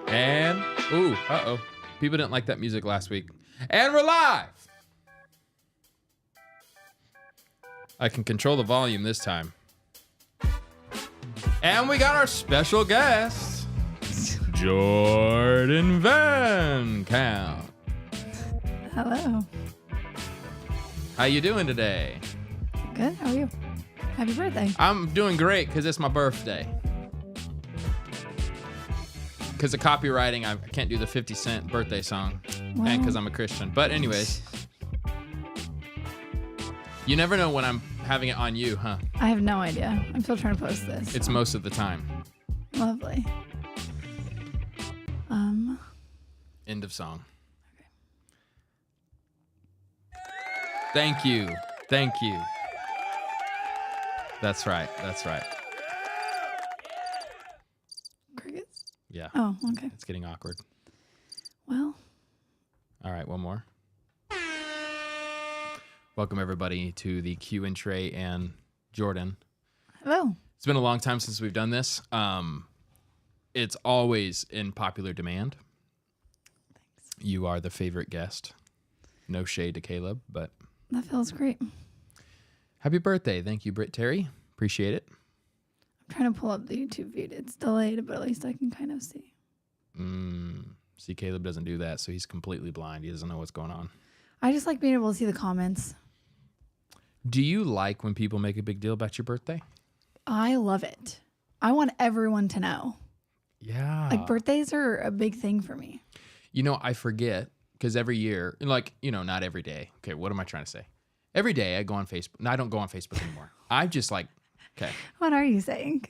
And, uh-oh. People didn't like that music last week. And we're live! I can control the volume this time. And we got our special guest, Jordan Van Count. Hello. How you doing today? Good. How are you? Happy birthday. I'm doing great because it's my birthday. Because of copywriting, I can't do the 50 Cent birthday song. Well, And because I'm a Christian. But anyways. You never know when I'm having it on you, huh? I have no idea. I'm still trying to post this. It's most of the time. Lovely. End of song. Thank you. Thank you. That's right. That's right. Crickets? Yeah. Oh, okay. It's getting awkward. Well. All right, one more. Welcome, everybody, to the Q&Trey and Jordan. Hello. It's been a long time since we've done this. It's always in popular demand. Thanks. You are the favorite guest. No shade to Caleb, but... That feels great. Happy birthday. Thank you, Britt Terry. Appreciate it. I'm trying to pull up the YouTube feed. It's delayed, but at least I can kind of see. See, Caleb doesn't do that, so he's completely blind. He doesn't know what's going on. I just like being able to see the comments. Do you like when people make a big deal about your birthday? I love it. I want everyone to know. Yeah. Like, birthdays are a big thing for me. You know, I forget because every year, like, you know, not every day. Okay, what am I trying to say? Every day I go on Facebook. No, I don't go on Facebook anymore. I just like, okay. What are you saying?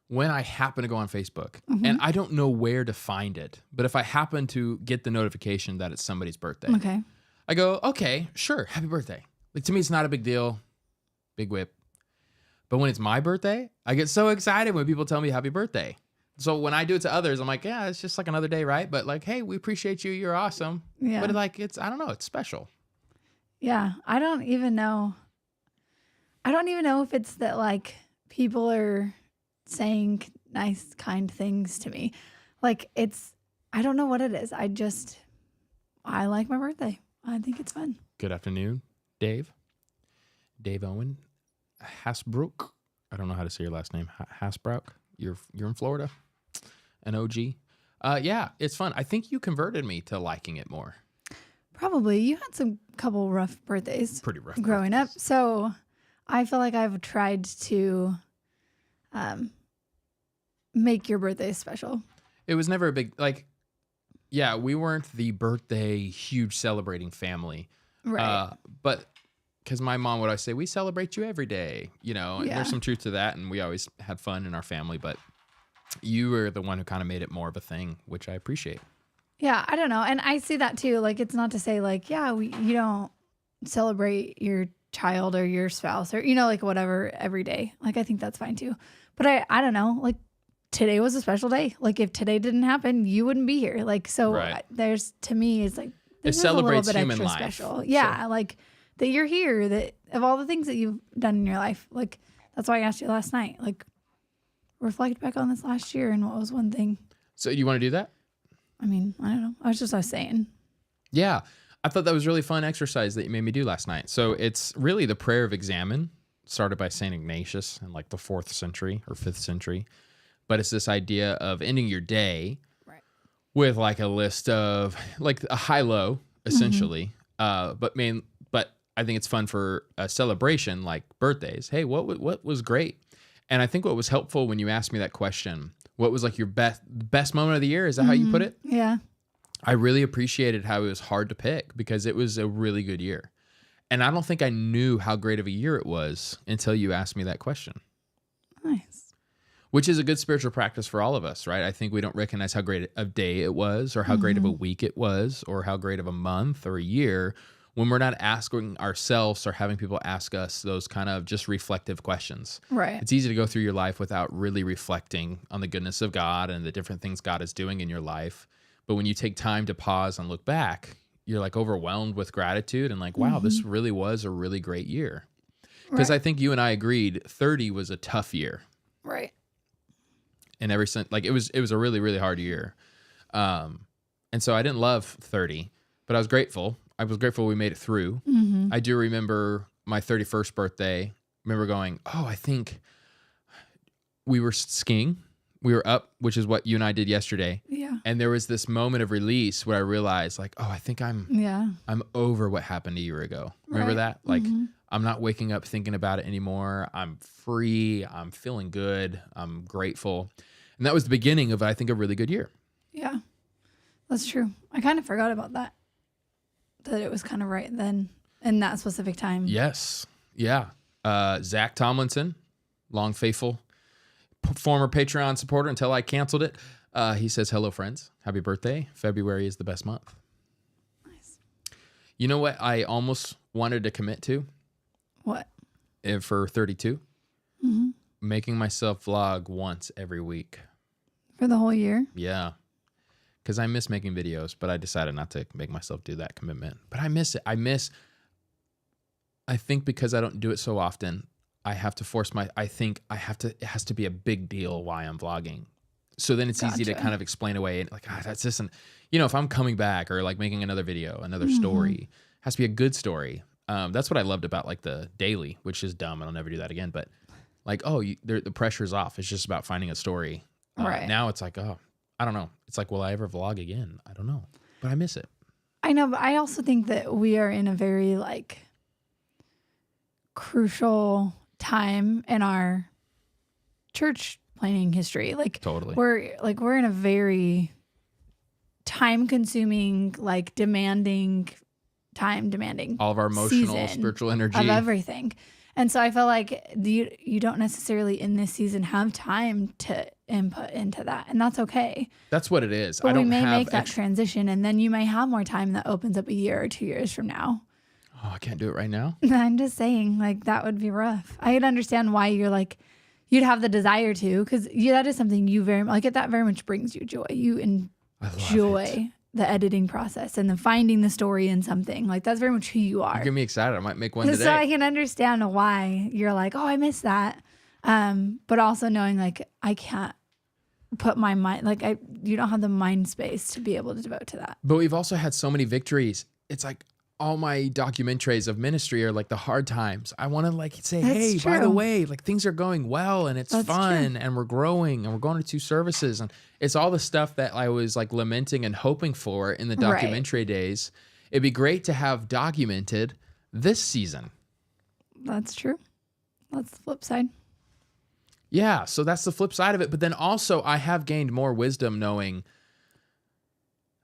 When I happen to go on Facebook, and I don't know where to find it, but if I happen to get the notification that it's somebody's birthday, Okay. I go, okay, sure, happy birthday. Like, to me, it's not a big deal. Big whip. But when it's my birthday, I get so excited when people tell me happy birthday. So when I do it to others, I'm like, yeah, it's just like another day, right? But like, hey, we appreciate you. You're awesome. Yeah. But like, I don't know. It's special. Yeah. I don't even know if it's that, like, people are saying nice, kind things to me. Like, I don't know what it is. I like my birthday. I think it's fun. Good afternoon, Dave. Dave Owen Hasbrook. I don't know how to say your last name. Hasbrook. You're in Florida. An OG. Yeah, it's fun. I think you converted me to liking it more. Probably. You had some couple rough birthdays. Pretty rough. Growing up. So I feel like I've tried to make your birthday special. It was never a big, like, yeah, we weren't the birthday huge celebrating family. Right. But because my mom would always say, we celebrate you every day, you know, and Yeah. there's some truth to that. And we always had fun in our family. But you were the one who kind of made it more of a thing, which I appreciate. Yeah, I don't know. And I see that too. Like, it's not to say like, yeah, you don't celebrate your child or your spouse or, you know, like whatever every day. Like, I think that's fine too. But I don't know, like, today was a special day. Like, if today didn't happen, you wouldn't be here. Like, so Right. There's, to me, it's like, this It is a little celebrates bit human extra life. special. Yeah, like that you're here, that of all the things that you've done in your life. Like, that's why I asked you last night. Like, reflect back on this last year and what was one thing. So you want to do that? I mean, I don't know. I was saying. Yeah. I thought that was really fun exercise that you made me do last night. So it's really the prayer of examine, started by St. Ignatius in like the 4th century or 5th century. But it's this idea of ending your day with like a list of like a high-low, essentially. But I think it's fun for a celebration like birthdays. Hey, what was great? And I think what was helpful when you asked me that question, what was like your best moment of the year? Is that how you put it? Yeah. I really appreciated how it was hard to pick because it was a really good year. And I don't think I knew how great of a year it was until you asked me that question. Nice. Which is a good spiritual practice for all of us, right? I think we don't recognize how great a day it was or how great of a week it was or how great of a month or a year when we're not asking ourselves or having people ask us those kind of just reflective questions. Right. It's easy to go through your life without really reflecting on the goodness of God and the different things God is doing in your life. But when you take time to pause and look back, you're like overwhelmed with gratitude and like, wow, this really was a really great year. Because I think you and I agreed 30 was a tough year. Right. And ever since, like, it was a really, really hard year. And so I didn't love 30, but I was grateful. I was grateful we made it through. Mm-hmm. I do remember my 31st birthday. I remember going, oh, I think we were skiing. We were up, which is what you and I did yesterday. Yeah. And there was this moment of release where I realized like, oh, I think I'm over what happened a year ago. Remember that? Like I'm not waking up thinking about it anymore. I'm free. I'm feeling good. I'm grateful. And that was the beginning of, I think, a really good year. Yeah, that's true. I kind of forgot about that it was kind of right then in that specific time. Yes. Yeah. Zach Tomlinson, long faithful, former Patreon supporter until I canceled it. He says, hello, friends. Happy birthday. February is the best month. Nice. You know what I almost wanted to commit to? What? For 32? Mm-hmm. Making myself vlog once every week. For the whole year? Yeah. Because I miss making videos, but I decided not to make myself do that commitment. But I miss it. I think because I don't do it so often, I have to force it has to be a big deal why I'm vlogging. So then it's easy to kind of explain away and like, that's just if I'm coming back or like making another video, another story, it has to be a good story. That's what I loved about like the daily, which is dumb. And I'll never do that again. But like, the pressure's off. It's just about finding a story. Right. Now it's like, I don't know. It's like, will I ever vlog again? I don't know, but I miss it. I know, but I also think that we are in a very like crucial time in our church planning history. Like Totally. we're in a very time consuming, like demanding all of our emotional, spiritual energy of everything. And so I feel like you don't necessarily in this season have time to input into that. And that's okay. That's what it is. But we may make that transition and then you may have more time that opens up a year or 2 years from now. Oh, I can't do it right now. I'm just saying like that would be rough. I could understand why you're like, you'd have the desire to, because that is something you very like that very much brings you joy. You enjoy the editing process and the finding the story in something. Like that's very much who you are. You get me excited. I might make one today. So I can understand why you're like, oh, I miss that. But also knowing like I can't put my mind, like you don't have the mind space to be able to devote to that. But we've also had so many victories. It's like all my documentaries of ministry are like the hard times. I want to like say, hey, by the way, like things are going well and it's fun and we're growing and we're going to 2 services. And it's all the stuff that I was like lamenting and hoping for in the documentary days. It'd be great to have documented this season. That's true. That's the flip side. Yeah. So that's the flip side of it. But then also I have gained more wisdom knowing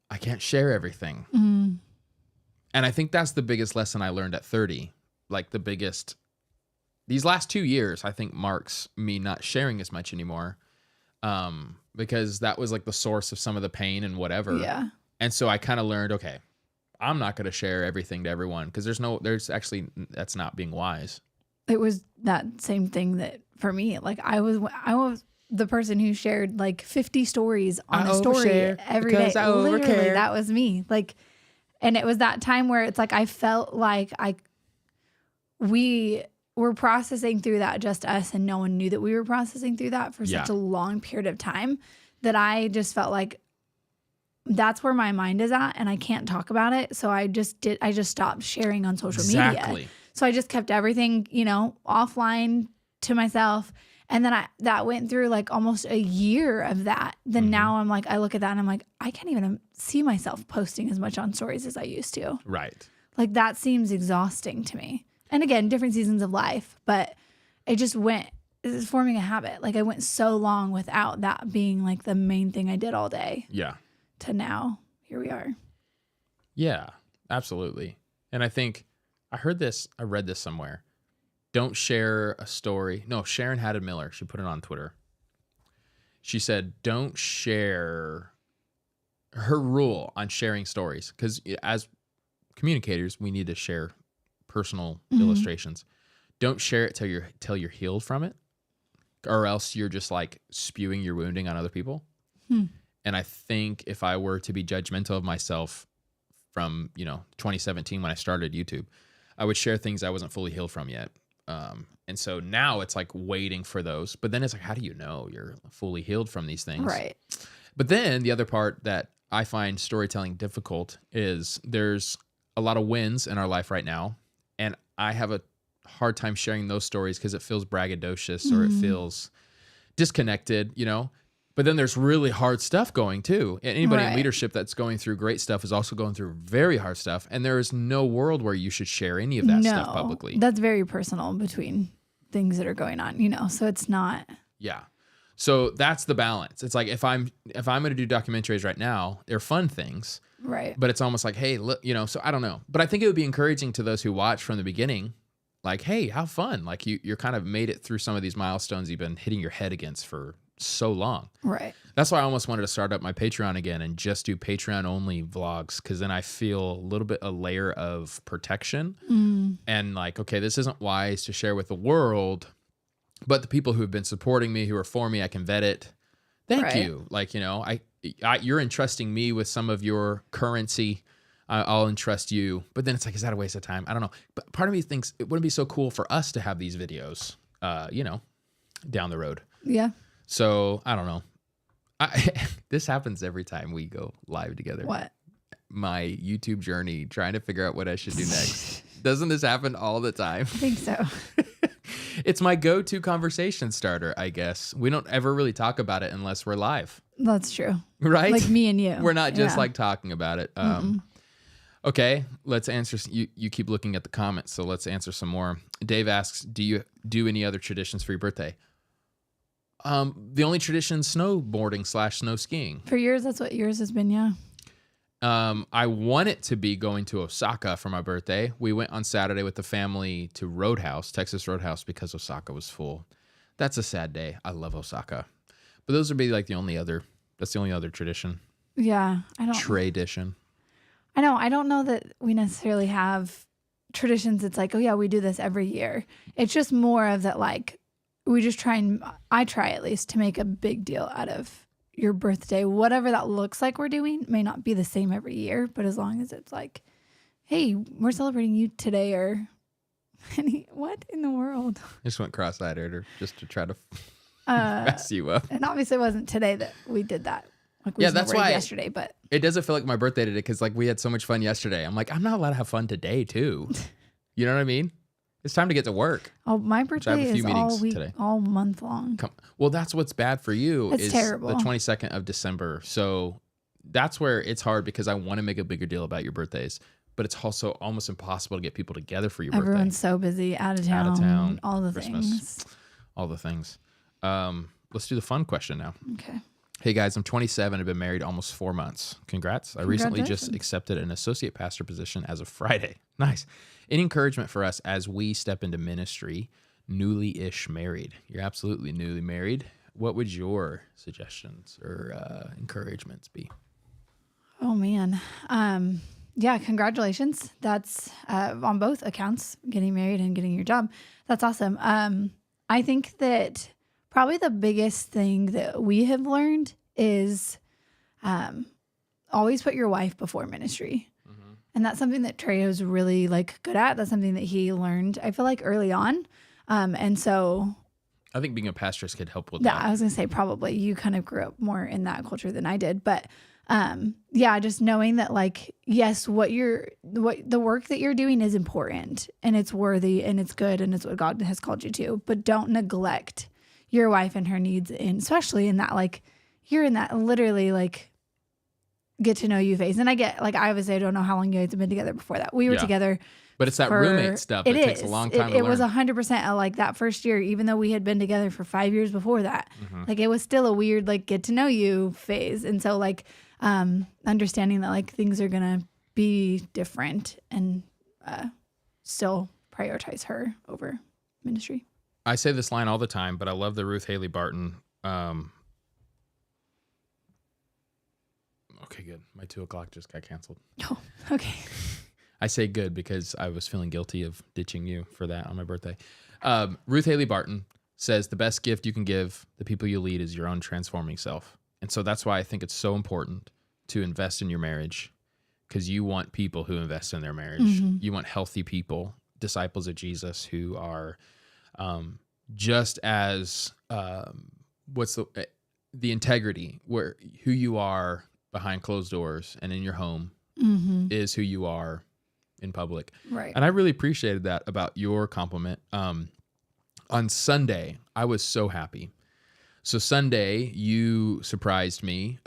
I can't share everything. Mm. And I think that's the biggest lesson I learned at 30. Like these last 2 years, I think marks me not sharing as much anymore. Because that was like the source of some of the pain and whatever. Yeah. And so I kind of learned, okay, I'm not going to share everything to everyone because that's not being wise. It was that same thing that for me, like I was the person who shared like 50 stories on a story every day. Literally, that was me. Like, and it was that time where it's like I felt like we were processing through that, just us, and no one knew that we were processing through that for such a long period of time that I just felt like that's where my mind is at and I can't talk about it. So I just stopped sharing on social media. So I just kept everything, offline to myself. And then that went through like almost a year of that. Then now I'm like, I look at that and I'm like, I can't even see myself posting as much on stories as I used to. Right. Like that seems exhausting to me. And again, different seasons of life, but it's forming a habit. Like I went so long without that being like the main thing I did all day. Yeah. To now, here we are. Yeah, absolutely. And I think I read this somewhere. Don't share a story. No, Sharon Haddon Miller, she put it on Twitter. She said, don't share her rule on sharing stories. Because as communicators, we need to share personal illustrations. Don't share it till you're healed from it, or else you're just like spewing your wounding on other people. And I think if I were to be judgmental of myself from 2017 when I started YouTube, I would share things I wasn't fully healed from yet. And so now it's like waiting for those, but then it's like, how do you know you're fully healed from these things? Right. But then the other part that I find storytelling difficult is there's a lot of wins in our life right now, and I have a hard time sharing those stories because it feels braggadocious or it feels disconnected, you know? But then there's really hard stuff going too. And anybody in Right. leadership that's going through great stuff is also going through very hard stuff. And there is no world where you should share any of that stuff publicly. That's very personal between things that are going on, you know, so it's not. Yeah. So that's the balance. It's like if I'm going to do documentaries right now, they're fun things, Right. but it's almost like, hey, look, you know, so I don't know. But I think it would be encouraging to those who watch from the beginning, like, hey, how fun. Like you're kind of made it through some of these milestones you've been hitting your head against for so long. Right. That's why I almost wanted to start up my Patreon again and just do Patreon only vlogs. Cause then I feel a little bit a layer of protection and like, okay, this isn't wise to share with the world, but the people who have been supporting me, who are for me, I can vet it. Thank Right. you. Like, you know, you're entrusting me with some of your currency. I'll entrust you. But then it's like, is that a waste of time? I don't know. But part of me thinks it wouldn't be so cool for us to have these videos, you know, down the road. Yeah. So I don't know. This happens every time we go live together. What? My YouTube journey, trying to figure out what I should do next. Doesn't this happen all the time? I think so. It's my go-to conversation starter, I guess. We don't ever really talk about it unless we're live, That's true. right? Like me and you. We're not just Yeah. like talking about it. Okay, let's answer. You keep looking at the comments, so let's answer some more. Dave asks, do you do any other traditions for your birthday? The only tradition, snowboarding / snow skiing. For yours, that's what yours has been, yeah. I want it to be going to Osaka for my birthday. We went on Saturday with the family to Roadhouse, Texas Roadhouse, because Osaka was full. That's a sad day. I love Osaka. But those would be like that's the only other tradition. Yeah. Tradition. I know. I don't know that we necessarily have traditions. It's like, oh yeah, we do this every year. It's just more of that, like, we just I try at least to make a big deal out of your birthday. Whatever that looks like we're doing may not be the same every year, but as long as it's like, hey, we're celebrating you today, or what in the world? I just went cross-eyed at her just to try to mess you up. And obviously it wasn't today that we did that. Like we That's why yesterday, but it doesn't feel like my birthday today because like we had so much fun yesterday. I'm like, I'm not allowed to have fun today too. You know what I mean? It's time to get to work. oh, my I have birthday a few is all meetings week, today. all month long. Well, that's what's bad for you. It's is terrible. The 22nd of December. So that's where it's hard because I want to make a bigger deal about your birthdays, but it's also almost impossible to get people together for your Everyone's birthday. so busy, out of town, all the Christmas. things. All the things. Let's do the fun question now. Okay. Hey guys, I'm 27. I've been married almost 4 months. Congrats. I recently just Congratulations. accepted an associate pastor position as of Friday. Nice. Any encouragement for us as we step into ministry, newly-ish married? You're absolutely newly married. What would your suggestions or encouragements be? Oh man. Yeah, congratulations. That's on both accounts, getting married and getting your job. That's awesome. I think that probably the biggest thing that we have learned is always put your wife before ministry. And that's something that Trey was really like good at. That's something that he learned, I feel like, early on. And so I think being a pastor's kid helped with yeah, that. I was going to say probably you kind of grew up more in that culture than I did. But yeah, just knowing that, like, yes, what the work that you're doing is important and it's worthy and it's good and it's what God has called you to. But don't neglect your wife and her needs, especially in that, like, you're in that literally like get to know you phase. And I get, like, I obviously I don't know how long you guys have been together before that. We were together. But it's that roommate stuff that takes a long time to It learn. was 100% like that first year, even though we had been together for 5 years before that. Like, it was still a weird, like, get to know you phase. And so, like, understanding that, like, things are going to be different and still prioritize her over ministry. I say this line all the time, but I love the Ruth Haley Barton. Okay, good. My 2:00 just got canceled. Oh, okay. I say good because I was feeling guilty of ditching you for that on my birthday. Ruth Haley Barton says the best gift you can give the people you lead is your own transforming self. And so that's why I think it's so important to invest in your marriage, because you want people who invest in their marriage. You want healthy people, disciples of Jesus, who are just as the integrity, who you are behind closed doors and in your home Mm-hmm. is who you are in public. Right. And I really appreciated that about your compliment. On Sunday, I was so happy. So Sunday, you surprised me.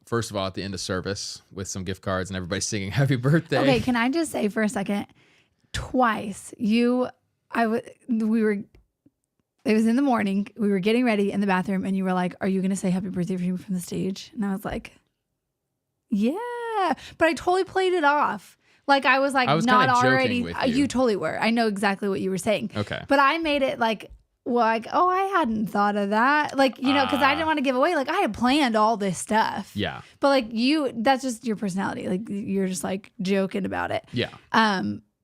First of all, at the end of service with some gift cards and everybody singing happy birthday. Okay, can I just say for a second, twice it was in the morning, we were getting ready in the bathroom and you were like, are you going to say happy birthday for me from the stage? And I was like, yeah, but I totally played it off. Like I was like, I was not kinda joking already. with You you. totally were. I know exactly what you were saying. Okay. But I made it like, oh, I hadn't thought of that. Like, you know, because I didn't want to give away. Like I had planned all this stuff. Yeah. But like that's just your personality. Like you're just like joking about it. Yeah.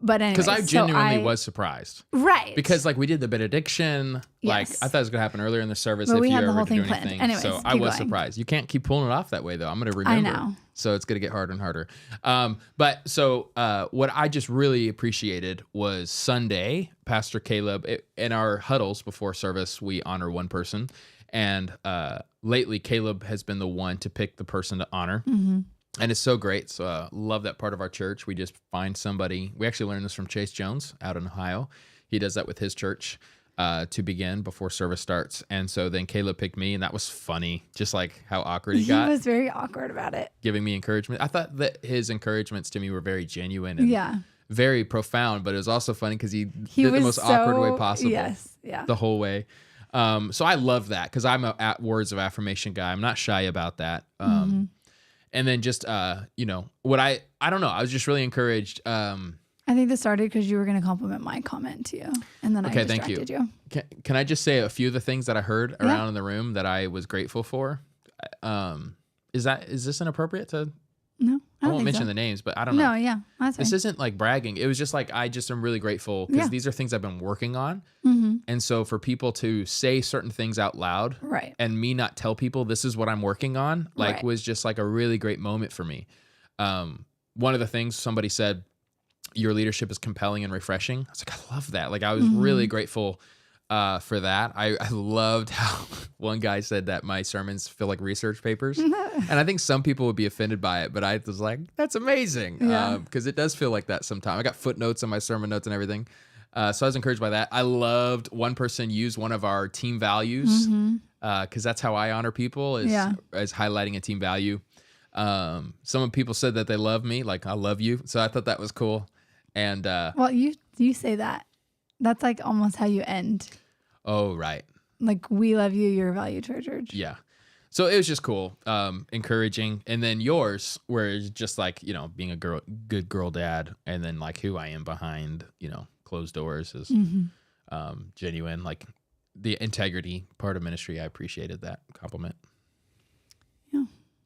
But anyway, Because I genuinely was surprised. right Because like we did the benediction, like Yes. I thought it was gonna happen earlier in the service But if we you had the ever whole could do thing planned. anything. Anyways, so I keep was going. surprised. You can't keep pulling it off that way though. I'm gonna remember. know. So it's gonna get harder and harder. What I just really appreciated was Sunday, Pastor Caleb in our huddles before service, we honor one person, and lately Caleb has been the one to pick the person to honor. Mm-hmm. And it's so great. So love that part of our church. We just find somebody. We actually learned this from Chase Jones out in Ohio. He does that with his church to begin before service starts. And so then Caleb picked me, and that was funny. Just like how awkward he got, He was very awkward about it. giving me encouragement. I thought that his encouragements to me were very genuine and Yeah. very profound, but it was also funny because he did the was most awkward way so- possible. Yes. Yeah. The whole way. So I love that because I'm a words of affirmation guy. I'm not shy about that. Mm-hmm. And then just, what I don't know. I was just really encouraged. I think this started because you were going to compliment my comment to you. And then I Okay, thank distracted you. Can I just say a few of the things that I heard Yeah. around in the room that I was grateful for? Is this inappropriate to, No, I I won't don't think mention so. the names, but I don't know. No, yeah. That's fine. This isn't like bragging. It was just like, I just am really grateful because Yeah. these are things I've been working on. Mm-hmm. And so for people to say certain things out loud Right. and me not tell people this is what I'm working on, like Right. was just like a really great moment for me. One of the things somebody said, your leadership is compelling and refreshing. I was like, I love that. Like I was really grateful for that. I loved how one guy said that my sermons feel like research papers. And I think some people would be offended by it, but I was like, that's amazing. Yeah. Because it does feel like that sometimes. I got footnotes on my sermon notes and everything. So I was encouraged by that. I loved one person used one of our team values because that's how I honor people is highlighting a team value. Some people said that they love me, like I love you. So I thought that was cool. And Well, you say that. That's like almost how you end. oh, right. Like, we love you, you're a value to our church. Yeah. So it was just cool, encouraging. And then yours, where it's just like, being a good girl dad, and then like who I am behind, closed doors is genuine. Like the integrity part of ministry, I appreciated that compliment. Yeah.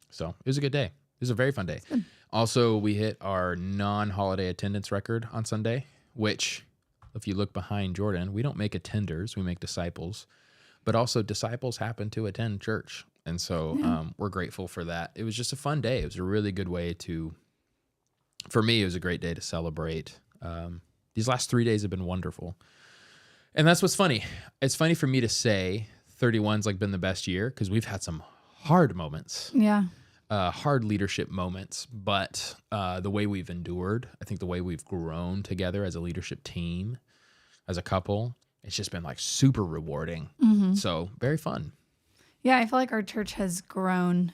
So it was a good day. It was a very fun day. Also, we hit our non-holiday attendance record on Sunday, which, if you look behind Jordan, we don't make attenders, we make disciples. But also disciples happen to attend church. And so we're grateful for that. It was just a fun day. It was a really good way for me, it was a great day to celebrate. These last 3 days have been wonderful. And that's what's funny. It's funny for me to say 31's like been the best year because we've had some hard moments. Yeah. Hard leadership moments, but the way we've endured, I think the way we've grown together as a leadership team, as a couple, it's just been like super rewarding. So very fun. Yeah, I feel like our church has grown,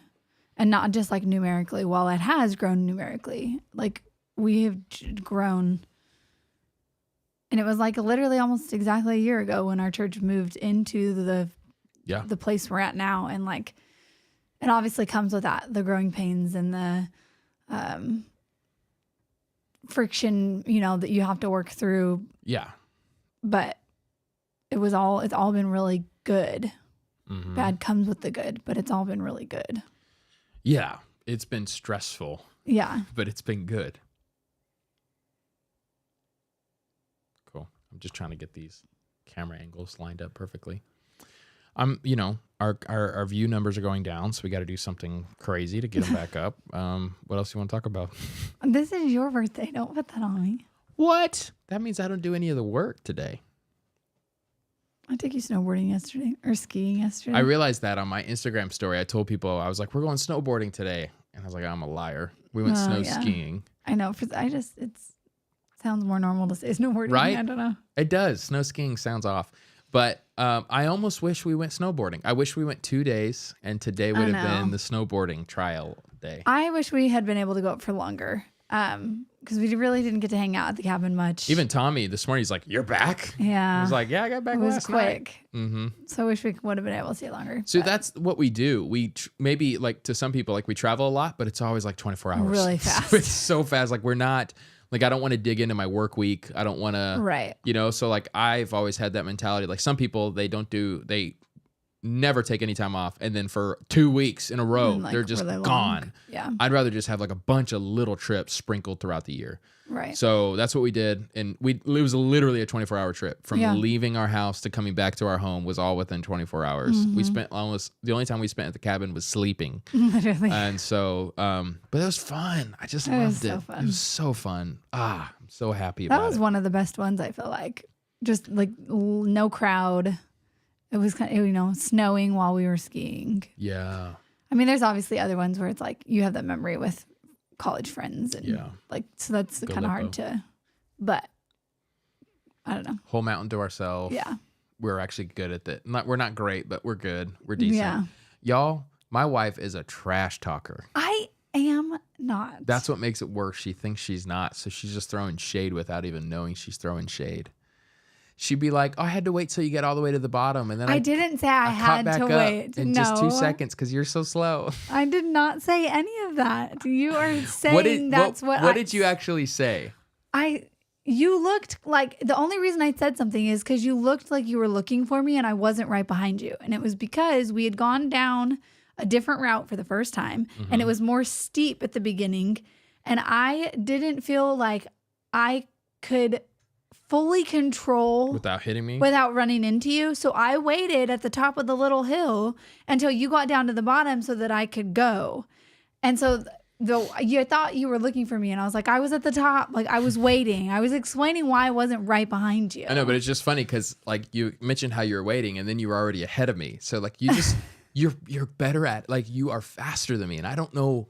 and not just like numerically. While it has grown numerically, like we have grown. And it was like literally almost exactly a year ago when our church moved into the place we're at now. And like, it obviously comes with that, the growing pains and the friction, that you have to work through. Yeah. But it's all been really good. Mm-hmm. Bad comes with the good, but it's all been really good. Yeah. It's been stressful. Yeah. But it's been good. Cool. I'm just trying to get these camera angles lined up perfectly. Our view numbers are going down, so we got to do something crazy to get them back up. What else do you want to talk about? This is your birthday. Don't put that on me. What? That means I don't do any of the work today. I took you snowboarding yesterday or skiing yesterday. I realized that on my Instagram story. I told people, I was like, we're going snowboarding today. And I was like, I'm a liar. We went snow skiing. I know. It sounds more normal to say snowboarding. Right? I don't know. It does. Snow skiing sounds off. But I almost wish we went snowboarding. I wish we went 2 days, and today would have been the snowboarding trial day. I wish we had been able to go up for longer because we really didn't get to hang out at the cabin much. Even Tommy this morning, he's like, "You're back?" Yeah. I was like, "Yeah, I got back last night." It was quick. So I wish we would have been able to stay longer. So that's what we do. We maybe like to some people, like we travel a lot, but it's always like 24 hours. Really fast. So it's so fast. Like we're not... Like, I don't want to dig into my work week. I don't want to, right. So like I've always had that mentality. Like some people, they never take any time off. And then for 2 weeks in a row, they're just really gone. Yeah. I'd rather just have like a bunch of little trips sprinkled throughout the year. Right. So that's what we did. And it was literally a 24-hour trip from leaving our house to coming back to our home was all within 24 hours. Mm-hmm. We spent the only time we spent at the cabin was sleeping. Literally. And so, but it was fun. I just loved it. It was so fun. I'm so happy about it. That was one of the best ones, I feel like. Just like no crowd. It was kind of, snowing while we were skiing. Yeah. I mean, there's obviously other ones where it's like you have that memory with college friends and so that's kind of hard to, but I don't know. Whole mountain to ourselves. Yeah. We're actually good at that. We're not great, but we're good. We're decent. Yeah. Y'all, my wife is a trash talker. I am not. That's what makes it worse. She thinks she's not. So she's just throwing shade without even knowing she's throwing shade. She'd be like, "Oh, I had to wait till you get all the way to the bottom." And then I didn't say I had to wait. In just 2 seconds because you're so slow. I did not say any of that. You are saying what did you actually say? You looked like, the only reason I said something is because you looked like you were looking for me and I wasn't right behind you. And it was because we had gone down a different route for the first time and it was more steep at the beginning. And I didn't feel like I could fully control without hitting me, without running into you. So I waited at the top of the little hill until you got down to the bottom so that I could go. And so you thought you were looking for me, and I was like, I was at the top, like I was waiting. I was explaining why I wasn't right behind you. I know, but it's just funny because like you mentioned how you were waiting, and then you were already ahead of me. So like you just you're better at, like, you are faster than me, and I don't know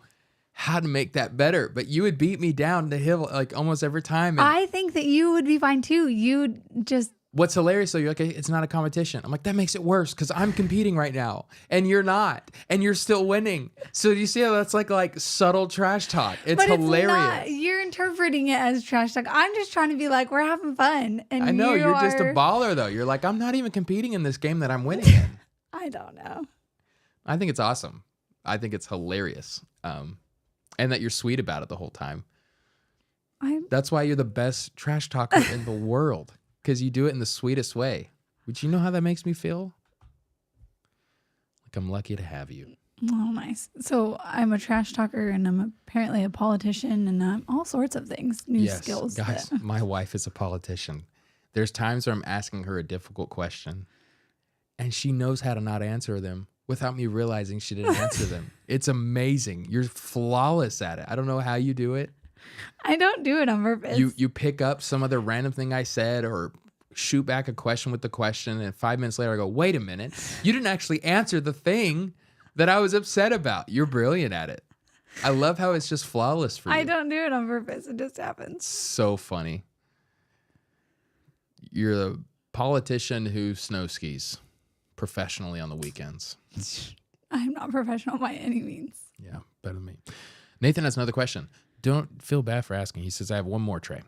how to make that better, but you would beat me down the hill like almost every time. And I think that you would be fine too. You just... What's hilarious, though, you're like, it's not a competition. I'm like, that makes it worse because I'm competing right now and you're not, and you're still winning. So do you see how that's like subtle trash talk? It's hilarious. Not, you're interpreting it as trash talk. I'm just trying to be like, we're having fun. And I know, you're just a baller, though. You're like, I'm not even competing in this game that I'm winning in. I don't know. I think it's awesome. I think it's hilarious. And that you're sweet about it the whole time. That's why you're the best trash talker in the world, because you do it in the sweetest way. Would you know how that makes me feel? Like I'm lucky to have you. Oh, nice. So I'm a trash talker, and I'm apparently a politician, and all sorts of things, new skills. Guys, my wife is a politician. There's times where I'm asking her a difficult question, and she knows how to not answer them without me realizing she didn't answer them. It's amazing. You're flawless at it. I don't know how you do it. I don't do it on purpose. You pick up some other random thing I said or shoot back a question with the question, and 5 minutes later I go, wait a minute. You didn't actually answer the thing that I was upset about. You're brilliant at it. I love how it's just flawless for you. I don't do it on purpose. It just happens. So funny. You're the politician who snow skis professionally on the weekends. I'm not professional by any means. Yeah, better than me. Nathan has another question. Don't feel bad for asking. He says, I have one more, Trey.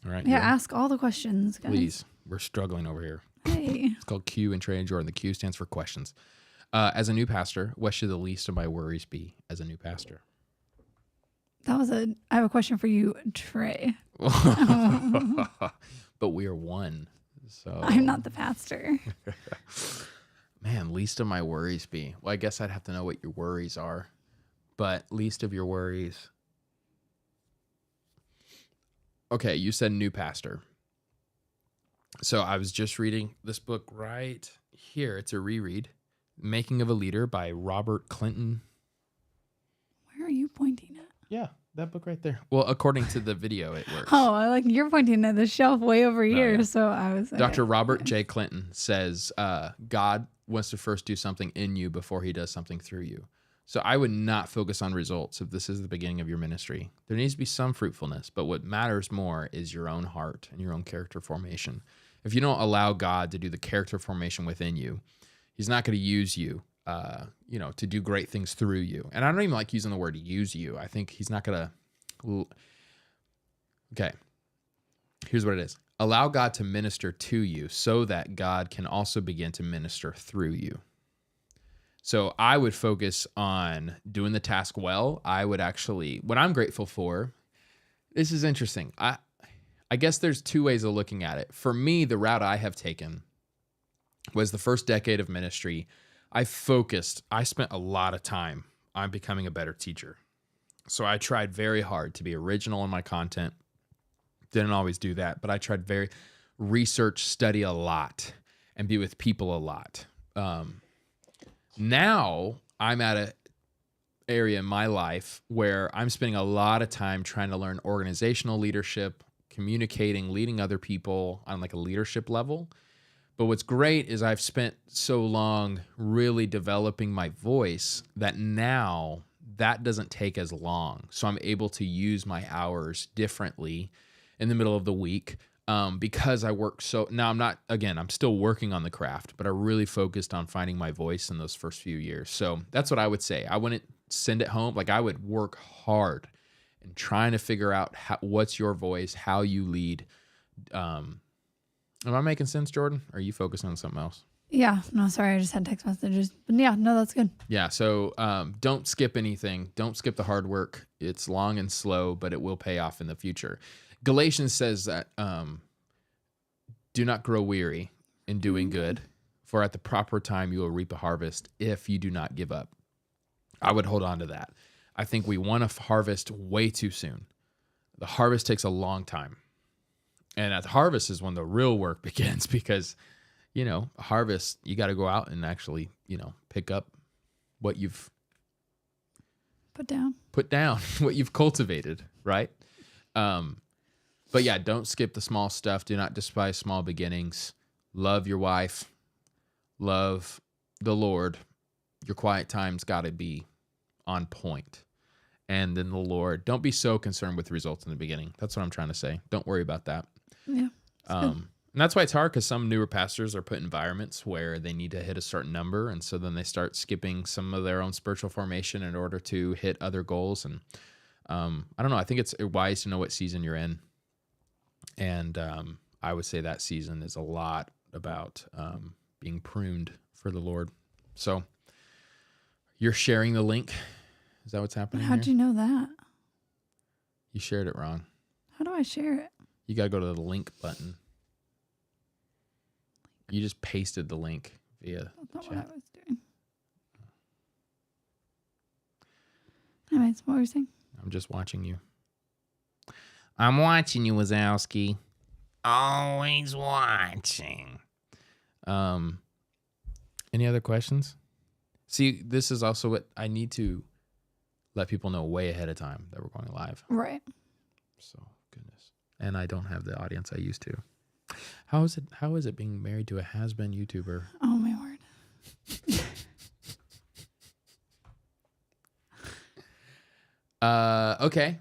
All right. Yeah, ask all the questions, guys. Please. We're struggling over here. Hey. It's called Q&Trey and Jordan. The Q stands for questions. As a new pastor, what should the least of my worries be as a new pastor? I have a question for you, Trey. But we are one. So I'm not the pastor. Man, least of my worries be. Well, I guess I'd have to know what your worries are. But least of your worries. Okay, you said new pastor. So I was just reading this book right here. It's a reread. Making of a Leader by Robert Clinton. Where are you pointing at? Yeah, that book right there. Well, according to the video, it works. Oh, like you're pointing at the shelf way over here. Yeah. So I was... Dr. Robert J. Clinton says God wants to first do something in you before he does something through you. So I would not focus on results if this is the beginning of your ministry. There needs to be some fruitfulness, but what matters more is your own heart and your own character formation. If you don't allow God to do the character formation within you, he's not going to use you, to do great things through you. And I don't even like using the word use you. I think he's not going to. Okay. Here's what it is. Allow God to minister to you so that God can also begin to minister through you. So I would focus on doing the task well. I would actually, what I'm grateful for, this is interesting. I guess there's two ways of looking at it. For me, the route I have taken was the first decade of ministry. I spent a lot of time on becoming a better teacher. So I tried very hard to be original in my content. Didn't always do that, but I tried research, study a lot, and be with people a lot. Now I'm at an area in my life where I'm spending a lot of time trying to learn organizational leadership, communicating, leading other people on like a leadership level. But what's great is I've spent so long really developing my voice that now that doesn't take as long. So I'm able to use my hours differently in the middle of the week. Because I work now I'm still working on the craft, but I really focused on finding my voice in those first few years. So that's what I would say. I wouldn't send it home. Like I would work hard and trying to figure out what's your voice, how you lead. Am I making sense, Jordan? Or are you focusing on something else? Yeah. No, sorry. I just had text messages. But yeah, no, that's good. Yeah. So don't skip anything. Don't skip the hard work. It's long and slow, but it will pay off in the future. Galatians says that do not grow weary in doing good, for at the proper time you will reap a harvest if you do not give up. I would hold on to that. I think we want to harvest way too soon. The harvest takes a long time. And at the harvest is when the real work begins because, harvest, you got to go out and actually, pick up what you've put down, what you've cultivated, right? But yeah, don't skip the small stuff. Do not despise small beginnings. Love your wife. Love the Lord. Your quiet time's got to be on point. And then the Lord, don't be so concerned with results in the beginning. That's what I'm trying to say. Don't worry about that. Yeah. And that's why it's hard because some newer pastors are put in environments where they need to hit a certain number. And so then they start skipping some of their own spiritual formation in order to hit other goals. And I don't know. I think it's wise to know what season you're in. And I would say that season is a lot about being pruned for the Lord. So you're sharing the link. Is that what's happening? How'd you know that? You shared it wrong. How do I share it? You got to go to the link button. You just pasted the link via That's not chat. what I was doing. Anyways, what were you saying? I'm just watching you. I'm watching you, Wazowski. Always watching. Any other questions? See, this is also what I need to let people know way ahead of time that we're going live. Right. So, goodness. And I don't have the audience I used to. How is it being married to a has-been YouTuber? Oh, my word. Okay.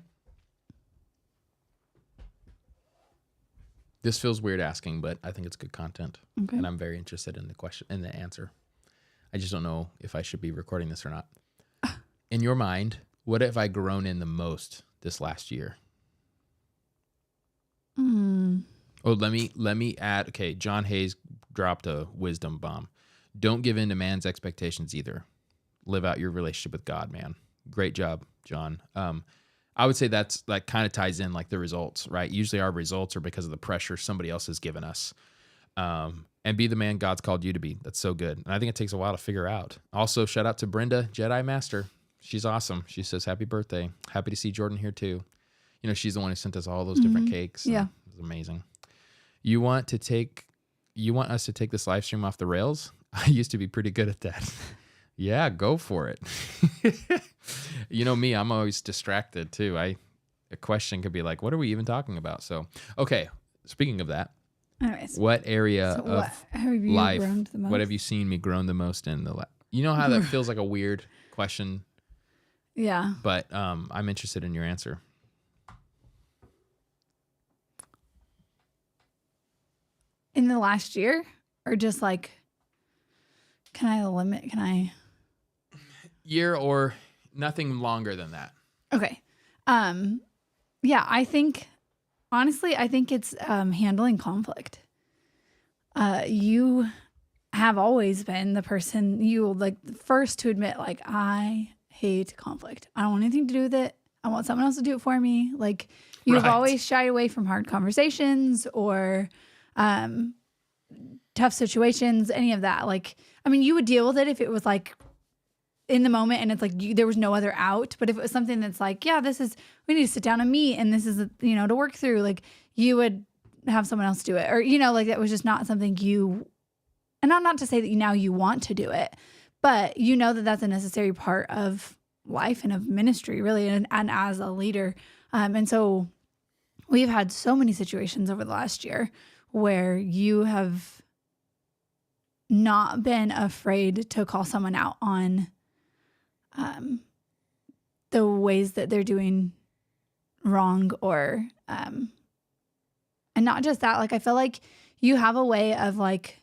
This feels weird asking, but I think it's good content. Okay. And I'm very interested in the question and the answer. I just don't know if I should be recording this or not. In your mind, what have I grown in the most this last year? Oh, let me add. Okay, John Hayes dropped a wisdom bomb. Don't give in to man's expectations either. Live out your relationship with God, man. Great job, John. I would say that kind of ties in like the results, right? Usually our results are because of the pressure somebody else has given us. And be the man God's called you to be. That's so good. And I think it takes a while to figure out. Also, shout out to Brenda, Jedi Master. She's awesome. She says, happy birthday. Happy to see Jordan here too. She's the one who sent us all those different cakes. Yeah. It was amazing. You want us to take this live stream off the rails? I used to be pretty good at that. Yeah, go for it. Me, I'm always distracted too. A question could be like, what are we even talking about? So, okay. Speaking of that, anyways, what area of life, grown the most? what have you seen me grown the most in the life? You know how that feels like a weird question Yeah. But I'm interested in your answer. In the last year, or just like, can I? Year or nothing longer than that. Okay. Yeah, honestly, I think it's handling conflict. You have always been the person, you like the first to admit, like, I hate conflict. I don't want anything to do with it. I want someone else to do it for me. Like, you've Right. always shied away from hard conversations or tough situations, any of that. Like, I mean, you would deal with it if it was like in the moment and it's like there was no other out. But if it was something that's like, yeah, we need to sit down and meet and this is, to work through, like, you would have someone else do it. Or, like, that was just not something and not to say that now you want to do it, but that that's a necessary part of life and of ministry, really, and as a leader. And so we've had so many situations over the last year where you have not been afraid to call someone out on the ways that they're doing wrong, or and not just that. Like, I feel like you have a way of like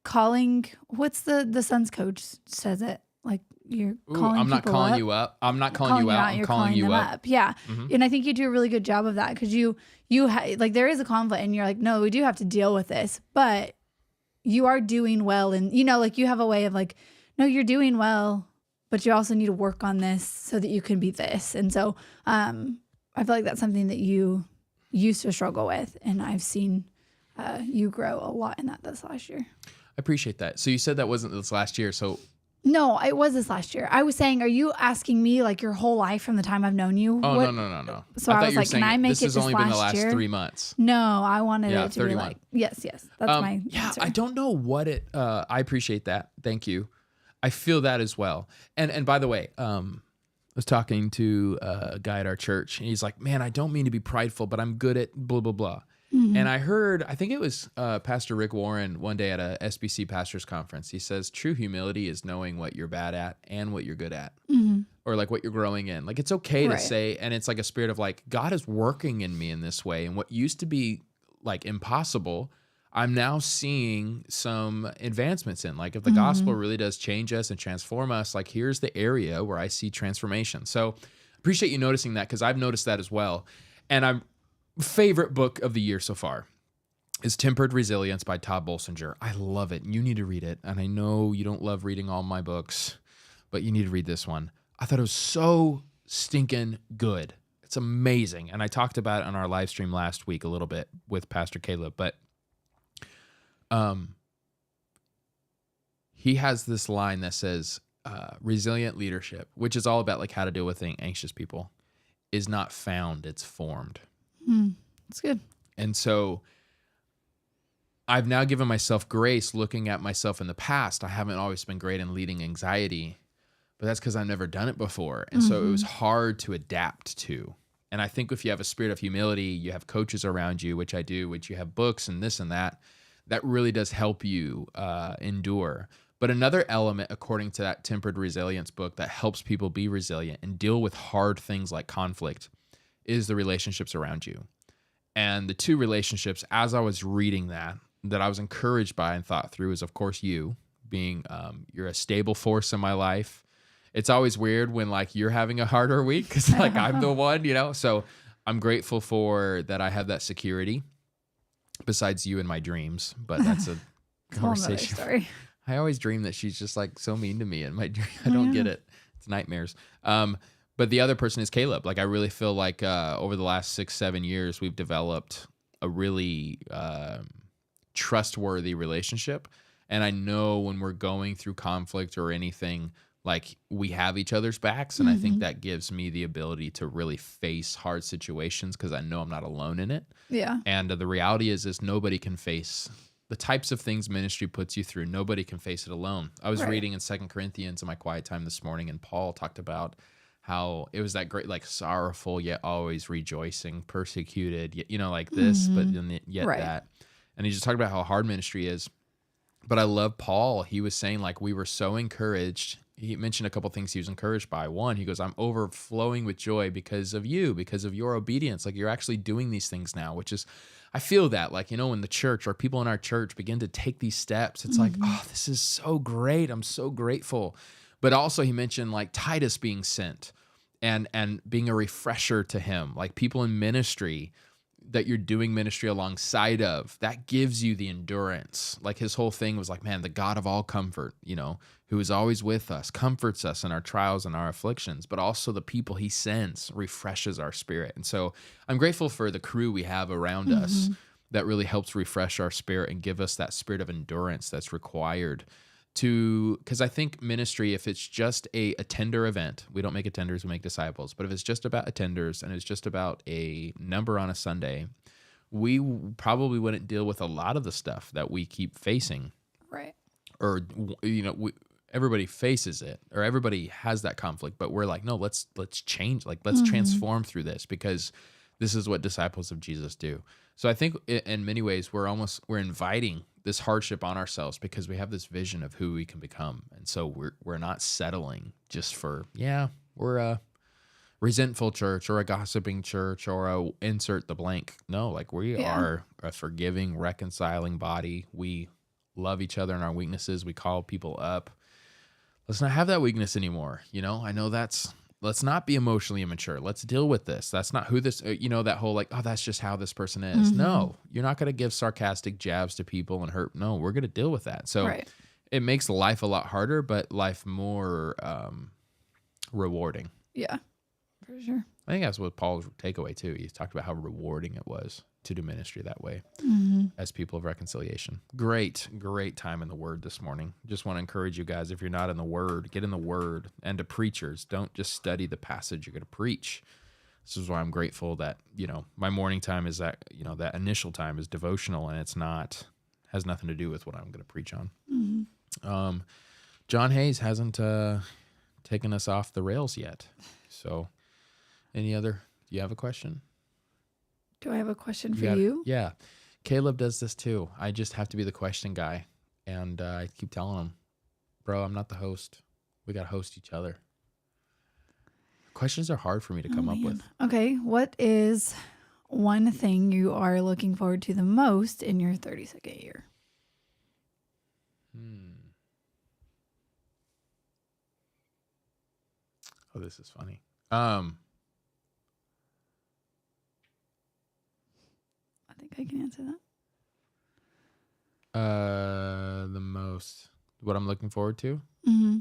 calling. What's the Suns coach says it, like, you're calling. I'm not calling up. you up. I'm not calling you out. I'm calling you up. Yeah. And I think you do a really good job of that, because like, there is a conflict and you're like, no, we do have to deal with this, but you are doing well. And, like, you have a way of like, no, you're doing well, but you also need to work on this so that you can be this. And so I feel like that's something that you used to struggle with. And I've seen you grow a lot in that this last year. I appreciate that. So you said that wasn't this last year. So no, it was this last year. I was saying, are you asking me like your whole life from the time I've known you? Oh, no. So I was like, can I make it this has only been the last year? 3 months. No, I wanted it to 31. be like, yes. That's my answer. I don't know what it, I appreciate that. Thank you. I feel that as well. And by the way, I was talking to a guy at our church and he's like, man, I don't mean to be prideful, but I'm good at blah, blah, blah. Mm-hmm. And I think it was Pastor Rick Warren one day at a SBC pastors conference. He says, true humility is knowing what you're bad at and what you're good at, or like what you're growing in. Like, it's okay to say, and it's like a spirit of like, God is working in me in this way. And what used to be like impossible, I'm now seeing some advancements in. Like, if the gospel really does change us and transform us, like, here's the area where I see transformation. So appreciate you noticing that, because I've noticed that as well. And favorite book of the year so far is Tempered Resilience by Todd Bolsinger. I love it. You need to read it. And I know you don't love reading all my books, but you need to read this one. I thought it was so stinking good. It's amazing. And I talked about it on our live stream last week a little bit with Pastor Caleb, but he has this line that says, resilient leadership, which is all about like how to deal with anxious people, is not found, it's formed. That's good. And so I've now given myself grace looking at myself in the past. I haven't always been great in leading anxiety, but that's because I've never done it before. And so it was hard to adapt to. And I think if you have a spirit of humility, you have coaches around you, which I do, which you have books and this and that, that really does help you endure. But another element, according to that Tempered Resilience book, that helps people be resilient and deal with hard things like conflict is the relationships around you. And the two relationships, as I was reading that I was encouraged by and thought through, is, of course, you being, you're a stable force in my life. It's always weird when like you're having a harder week, because like I'm the one, so I'm grateful for that. I have that security besides you in my dreams, but that's a conversation. Story. I always dream that she's just like so mean to me in my dream. I don't get it. It's nightmares. But the other person is Caleb. Like, I really feel like over the last 6-7 years, we've developed a really trustworthy relationship. And I know when we're going through conflict or anything, like, we have each other's backs. And I think that gives me the ability to really face hard situations, because I know I'm not alone in it. Yeah. And the reality is nobody can face the types of things ministry puts you through. Nobody can face it alone. I was reading in 2 Corinthians in my quiet time this morning, and Paul talked about how it was that great, like, sorrowful yet always rejoicing, persecuted, like this, but then yet that. And he just talked about how hard ministry is. But I love Paul. He was saying, like, we were so encouraged he mentioned a couple things he was encouraged by. One, he goes, I'm overflowing with joy because of you, because of your obedience. Like you're actually doing these things now, which is, I feel that like, when the church or people in our church begin to take these steps, it's like, oh, this is so great. I'm so grateful. But also he mentioned like Titus being sent and being a refresher to him, like people in ministry that you're doing ministry alongside of, that gives you the endurance. Like his whole thing was like, man, the God of all comfort, who is always with us, comforts us in our trials and our afflictions, but also the people he sends refreshes our spirit. And so I'm grateful for the crew we have around us that really helps refresh our spirit and give us that spirit of endurance that's required because I think ministry, if it's just a attender event, we don't make attenders, we make disciples. But if it's just about attenders and it's just about a number on a Sunday, we probably wouldn't deal with a lot of the stuff that we keep facing. Right. Or, everybody faces it, or everybody has that conflict, but we're like, no, let's change, like let's transform through this, because this is what disciples of Jesus do. So I think in many ways we're inviting this hardship on ourselves because we have this vision of who we can become. And so we're not settling just for, we're a resentful church or a gossiping church or a insert the blank. No, like we are a forgiving, reconciling body. We love each other in our weaknesses. We call people up. Let's not have that weakness anymore. I know let's not be emotionally immature. Let's deal with this. That's not who this, that whole like, oh, that's just how this person is. No, you're not going to give sarcastic jabs to people and hurt. No, we're going to deal with that. So it makes life a lot harder, but life more rewarding. Yeah, for sure. I think that's what Paul's takeaway too. He talked about how rewarding it was to do ministry that way as people of reconciliation. Great time in the Word this morning. Just want to encourage you guys, if you're not in the Word, get in the Word. And to preachers, don't just study the passage you're going to preach. This is why I'm grateful that, my morning time is that, that initial time is devotional, and has nothing to do with what I'm going to preach on. John Hayes hasn't taken us off the rails yet. So do you have a question? Do I have a question for you? Yeah. Caleb does this too. I just have to be the question guy. And I keep telling him, bro, I'm not the host. We got to host each other. Questions are hard for me to come up with. Okay. What is one thing you are looking forward to the most in your 32nd year? Oh, this is funny. I think I can answer that. The most, what I'm looking forward to? Mm-hmm.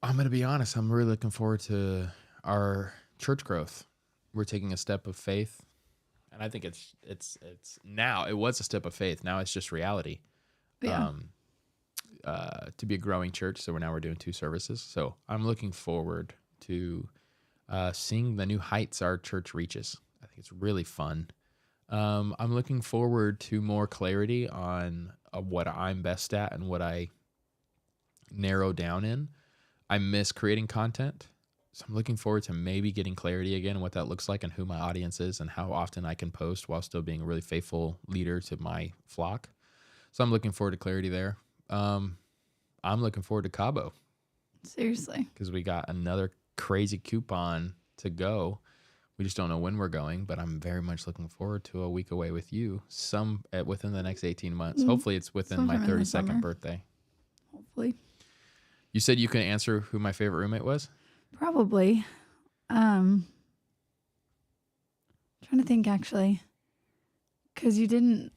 I'm going to be honest. I'm really looking forward to our church growth. We're taking a step of faith, and I think it's now, it was a step of faith. Now it's just reality. Yeah. To be a growing church. So we're doing 2 services. So I'm looking forward to seeing the new heights our church reaches. I think it's really fun. I'm looking forward to more clarity on what I'm best at and what I narrow down in. I miss creating content. So I'm looking forward to maybe getting clarity again on what that looks like and who my audience is and how often I can post while still being a really faithful leader to my flock. So I'm looking forward to clarity there. I'm looking forward to Cabo. Seriously. Because we got another crazy coupon to go. We just don't know when we're going, but I'm very much looking forward to a week away with you. Within the next 18 months. Hopefully it's within my 32nd birthday. Hopefully. You said you can answer who my favorite roommate was? Probably. Trying to think actually. Because you didn't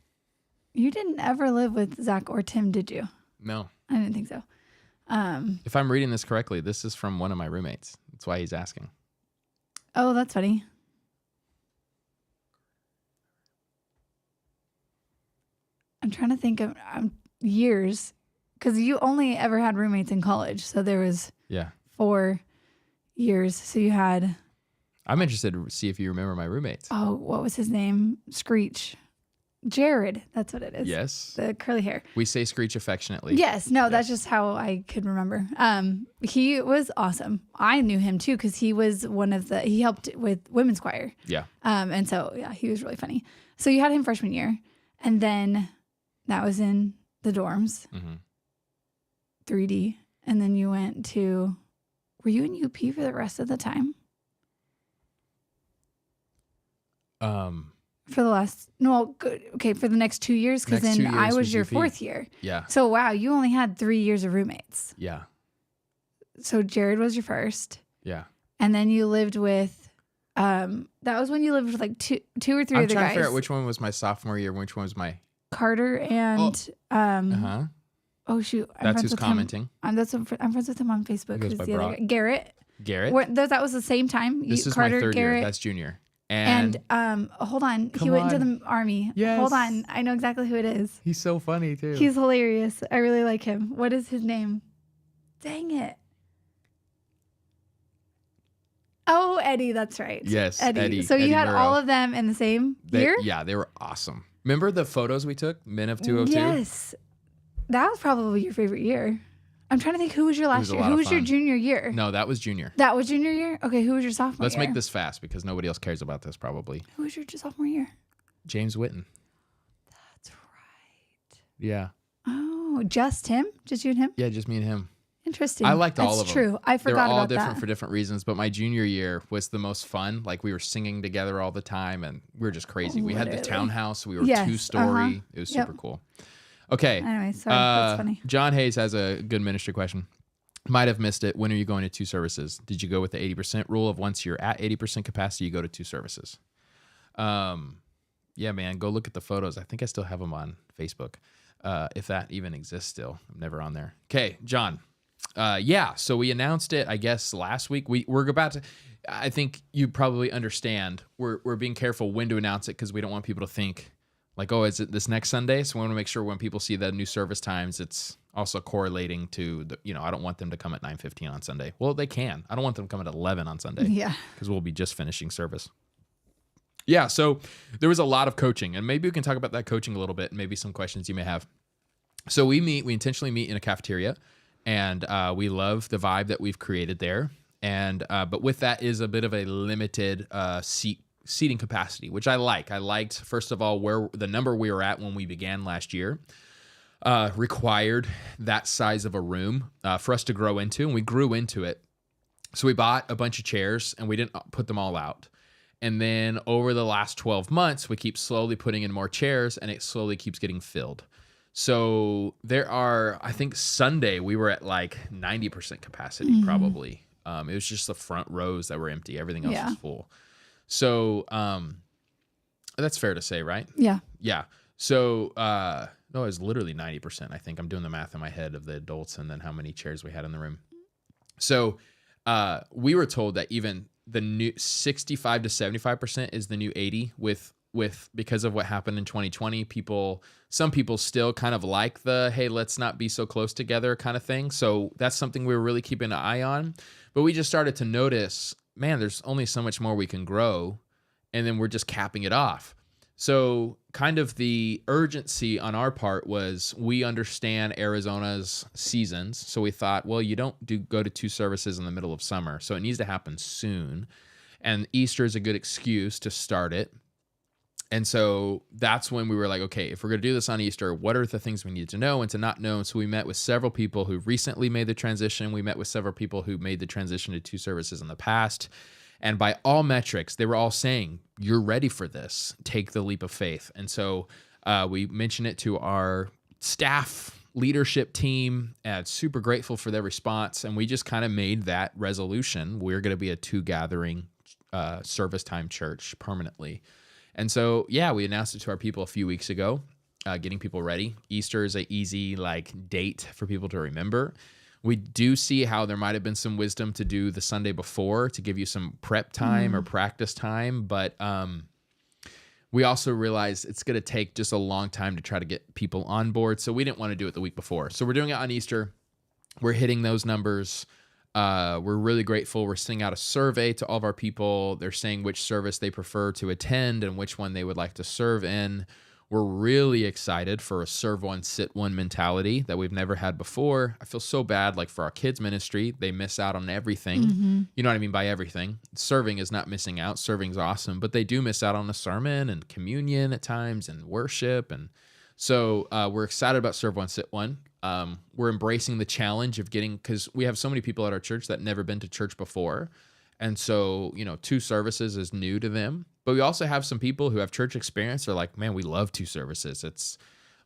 ever live with Zach or Tim, did you? No. I didn't think so. If I'm reading this correctly, this is from one of my roommates. That's why he's asking. Oh, that's funny. I'm trying to think of years, because you only ever had roommates in college. So there was 4 years. So you had... I'm interested to see if you remember my roommates. Oh, what was his name? Screech. Jared. That's what it is. Yes. The curly hair. We say Screech affectionately. Yes. No, that's just how I could remember. He was awesome. I knew him too because he was he helped with women's choir. Yeah. And so, yeah, he was really funny. So you had him freshman year, and then that was in the dorms, 3D. and then you went to, were you in UP for the rest of the time? For the last, no, good. Okay, for the next 2 years, because Next then 2 I years was was your UP. 4th year. Yeah. So wow, you only had 3 years of roommates. Yeah. So Jared was your first, Yeah. and then you lived with, that was when you lived with like two or three I'm other trying to guys. figure out which one was my sophomore year, which one was my. Carter and oh shoot, That's who's commenting. I'm friends with him on Facebook. He goes Who's by the other Brock. guy? Garrett. Garrett. That was the same time. This is Carter, my 3rd Garrett, year. That's junior. And hold on, he went into the army. Yes. Hold on, I know exactly who it is. He's so funny too. He's hilarious. I really like him. What is his name? Dang it. Oh, Eddie, that's right. Yes, Eddie. So you Eddie had Murrow. all of them in the same year? Yeah, they were awesome. Remember the photos we took, Men of 202? Yes. That was probably your favorite year. I'm trying to think, who was your last year? Who was your junior year? No, that was junior. That was junior year? Okay, who was your sophomore Let's year? make this fast because nobody else cares about this probably. Who was your sophomore year? James Witten. That's right. Yeah. Oh, just him? Just you and him? Yeah, just me and him. Interesting. I liked all of them. That's true. I forgot They were all about different that. for different reasons, but my junior year was the most fun. Like we were singing together all the time and we were just crazy. We had the Literally. townhouse. We were Yes, 2-story. It was super cool. Okay. Anyway, sorry. That's funny. John Hayes has a good ministry question. Might have missed it. When are you going to 2 services? Did you go with the 80% rule of once you're at 80% capacity, you go to 2 services? Yeah, man, go look at the photos. I think I still have them on Facebook. If that even exists still. I'm never on there. Okay, John. Yeah, so we announced it, I guess, last week. We're about to, I think you probably understand, we're being careful when to announce it because we don't want people to think like, oh, is it this next Sunday? So we want to make sure when people see the new service times, it's also correlating to the, I don't want them to come at 9:15 on Sunday. Well, they can. I don't want them to come at 11 on Sunday. Yeah. Because we'll be just finishing service. Yeah, so there was a lot of coaching, and maybe we can talk about that coaching a little bit and maybe some questions you may have. So we intentionally meet in a cafeteria, and we love the vibe that we've created there. And but with that is a bit of a limited seating capacity, which I like. I liked, first of all, where the number we were at when we began last year required that size of a room for us to grow into, and we grew into it. So we bought a bunch of chairs, and we didn't put them all out. And then over the last 12 months, we keep slowly putting in more chairs, and it slowly keeps getting filled. So there are, I think Sunday, we were at like 90% capacity probably. It was just the front rows that were empty. Everything else was full. So that's fair to say, right? Yeah. Yeah. So no, it was literally 90%. I think I'm doing the math in my head of the adults and then how many chairs we had in the room. So we were told that even the new 65 to 75% is the new 80 with because of what happened in 2020. Some people still kind of like the, hey, let's not be so close together kind of thing. So that's something we were really keeping an eye on. But we just started to notice, man, there's only so much more we can grow. And then we're just capping it off. So kind of the urgency on our part was we understand Arizona's seasons. So we thought, well, you don't go to 2 services in the middle of summer. So it needs to happen soon. And Easter is a good excuse to start it. And so that's when we were like, okay, if we're going to do this on Easter, what are the things we need to know and to not know? And so we met with several people who recently made the transition. We met with several people who made the transition to 2 services in the past. And by all metrics, they were all saying, you're ready for this. Take the leap of faith. And so we mentioned it to our staff leadership team, and super grateful for their response. And we just kind of made that resolution. We're going to be a 2 gathering service time church permanently. And so, yeah, we announced it to our people a few weeks ago, getting people ready. Easter is an easy date for people to remember. We do see how there might have been some wisdom to do the Sunday before to give you some prep time or practice time. But we also realize it's going to take just a long time to try to get people on board. So we didn't want to do it the week before. So we're doing it on Easter. We're hitting those numbers. We're really grateful. We're sending out a survey to all of our people. They're saying which service they prefer to attend and which one they would like to serve in. We're really excited for a serve one, sit one mentality that we've never had before. I feel so bad, for our kids' ministry, they miss out on everything. You know what I mean by everything. Serving is not missing out. Serving's awesome, but they do miss out on the sermon and communion at times and worship. And So we're excited about Serve One, Sit One. We're embracing the challenge of getting, because we have so many people at our church that never been to church before. And so, 2 services is new to them. But we also have some people who have church experience. They're like, man, we love 2 services. It's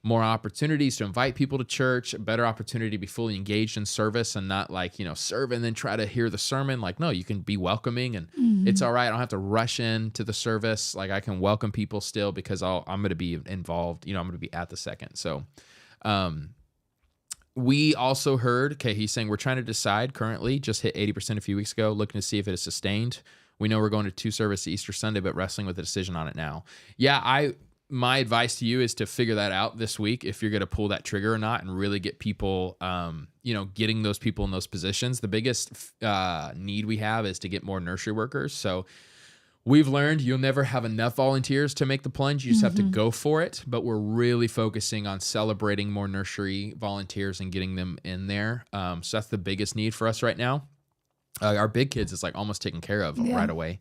more opportunities to invite people to church, a better opportunity to be fully engaged in service and not like, serve and then try to hear the sermon. Like, no, you can be welcoming and it's all right. I don't have to rush into the service. Like I can welcome people still because I'm going to be involved. I'm going to be at the second. So, we also heard, okay, he's saying we're trying to decide currently, just hit 80% a few weeks ago, looking to see if it is sustained. We know we're going to 2 services Easter Sunday, but wrestling with a decision on it now. Yeah, my advice to you is to figure that out this week if you're going to pull that trigger or not and really get people, getting those people in those positions. The biggest need we have is to get more nursery workers. So we've learned you'll never have enough volunteers to make the plunge. You just have to go for it. But we're really focusing on celebrating more nursery volunteers and getting them in there. So that's the biggest need for us right now. Our big kids is like almost taken care of right away.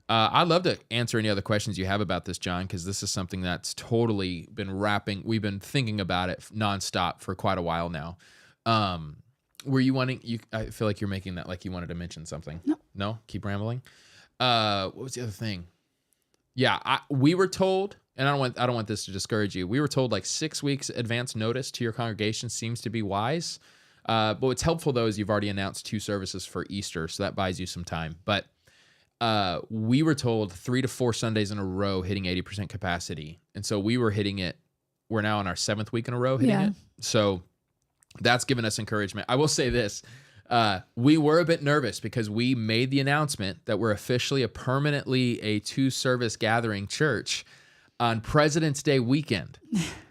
I'd love to answer any other questions you have about this, John, because this is something that's totally been we've been thinking about it nonstop for quite a while now. Were you I feel like you're making that like you wanted to mention something. No? Keep rambling. What was the other thing? Yeah, we were told, and I don't want this to discourage you. We were told like 6 weeks advance notice to your congregation seems to be wise. But what's helpful though is you've already announced 2 services for Easter, so that buys you some time. But we were told 3 to 4 Sundays in a row hitting 80% capacity. And so we were hitting it. We're now on our 7th week in a row hitting it. So that's given us encouragement. I will say this. We were a bit nervous because we made the announcement that we're officially permanently a 2-service gathering church on President's Day weekend.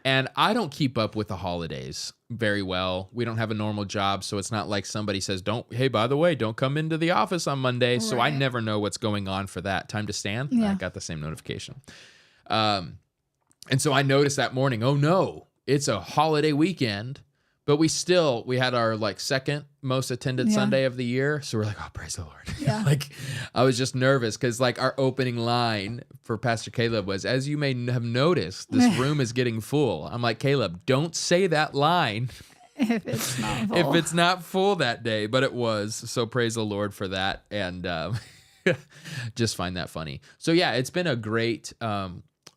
And I don't keep up with the holidays very well. We don't have a normal job, so it's not like somebody says, hey, by the way, don't come into the office on Monday. Right. So I never know what's going on for that. Time to stand? Yeah. I got the same notification. And so I noticed that morning, oh no, it's a holiday weekend. But we had our like second most attended Sunday of the year. So we're like, oh, praise the Lord. Yeah. Like I was just nervous because like our opening line for Pastor Caleb was, as you may have noticed, this room is getting full. I'm like, Caleb, don't say that line if it's not full. If it's not full that day. But it was. So praise the Lord for that. And just find that funny. So yeah, it's been a great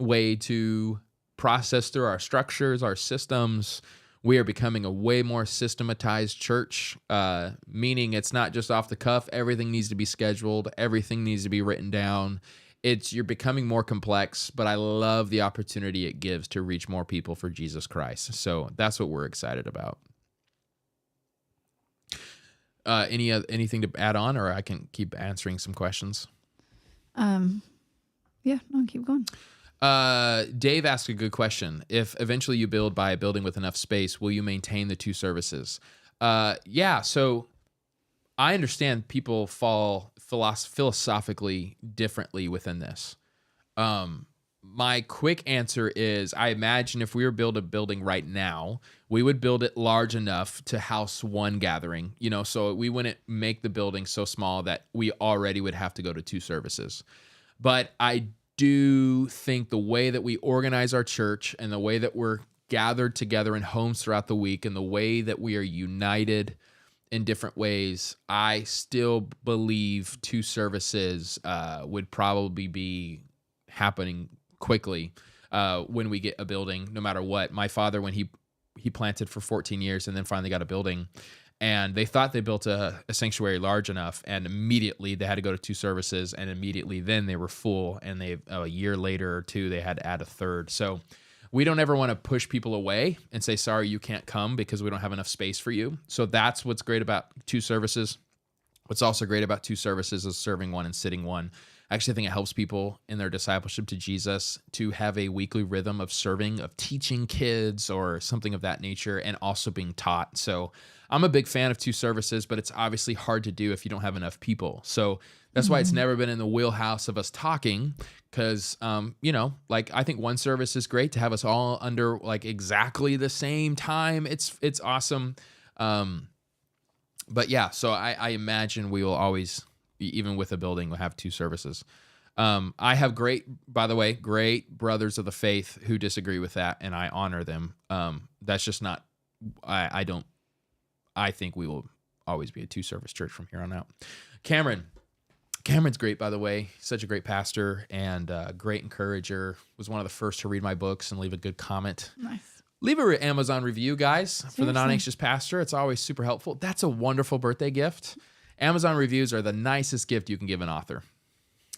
way to process through our structures, our systems. We are becoming a way more systematized church, meaning it's not just off the cuff. Everything needs to be scheduled. Everything needs to be written down. You're becoming more complex, but I love the opportunity it gives to reach more people for Jesus Christ. So that's what we're excited about. Anything to add on, or I can keep answering some questions? Yeah, no, keep going. Dave asked a good question. If eventually you buy a building with enough space, will you maintain the 2 services? Yeah. So I understand people fall philosophically differently within this. My quick answer is I imagine if we were build a building right now, we would build it large enough to house 1 gathering, so we wouldn't make the building so small that we already would have to go to 2 services. But I do think the way that we organize our church and the way that we're gathered together in homes throughout the week and the way that we are united in different ways, I still believe 2 services would probably be happening quickly when we get a building, no matter what. My father, when he planted for 14 years and then finally got a building, and they thought they built a sanctuary large enough, and immediately they had to go to 2 services, and immediately then they were full, and a year later or 2, they had to add a 3rd. So we don't ever want to push people away and say, sorry, you can't come because we don't have enough space for you. So that's what's great about 2 services. What's also great about 2 services is serving 1 and sitting 1. I actually think it helps people in their discipleship to Jesus to have a weekly rhythm of serving, of teaching kids or something of that nature, and also being taught. So I'm a big fan of 2 services, but it's obviously hard to do if you don't have enough people. So that's why it's never been in the wheelhouse of us talking, because, like I think 1 service is great to have us all under like exactly the same time. It's awesome. But yeah, so I imagine we will always, even with a building, we'll have 2 services. I have great brothers of the faith who disagree with that, and I honor them. That's just not, I think we will always be a 2-service church from here on out. Cameron's great, by the way. Such a great pastor and great encourager. Was one of the first to read my books and leave a good comment. Nice. Leave a Amazon review, guys, Seriously. for the Non-Anxious Pastor. It's always super helpful. That's a wonderful birthday gift. Amazon reviews are the nicest gift you can give an author.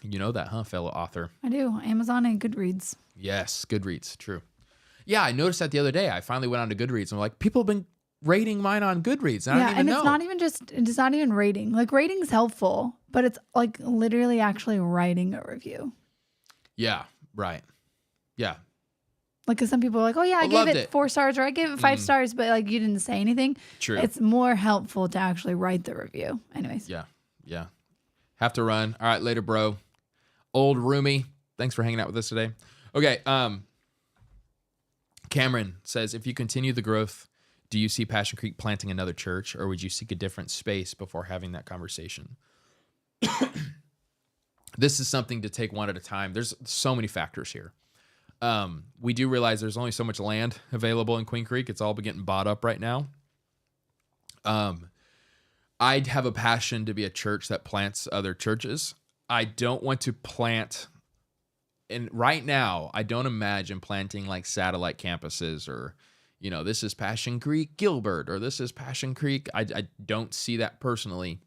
You know that, huh, fellow author? I do. Amazon and Goodreads. Yes, Goodreads. True. Yeah, I noticed that the other day. I finally went on to Goodreads and I'm like, people have been rating mine on Goodreads. And I didn't even know. It's not even rating. Like, rating's helpful, but it's like literally actually writing a review. Yeah, right. Yeah. Like, because some people are like, oh yeah, I gave it 4 stars or I gave it 5 stars, but like you didn't say anything. True. It's more helpful to actually write the review. Anyways. Yeah. Have to run. All right, later, bro. Old roomie. Thanks for hanging out with us today. Okay. Cameron says, if you continue the growth, do you see Passion Creek planting another church, or would you seek a different space before having that conversation? This is something to take one at a time. There's so many factors here. We do realize there's only so much land available in Queen Creek. It's all getting bought up right now. I'd have a passion to be a church that plants other churches. I don't want to plant, and right now, I don't imagine planting like satellite campuses or, this is Passion Creek Gilbert or this is Passion Creek. I don't see that personally,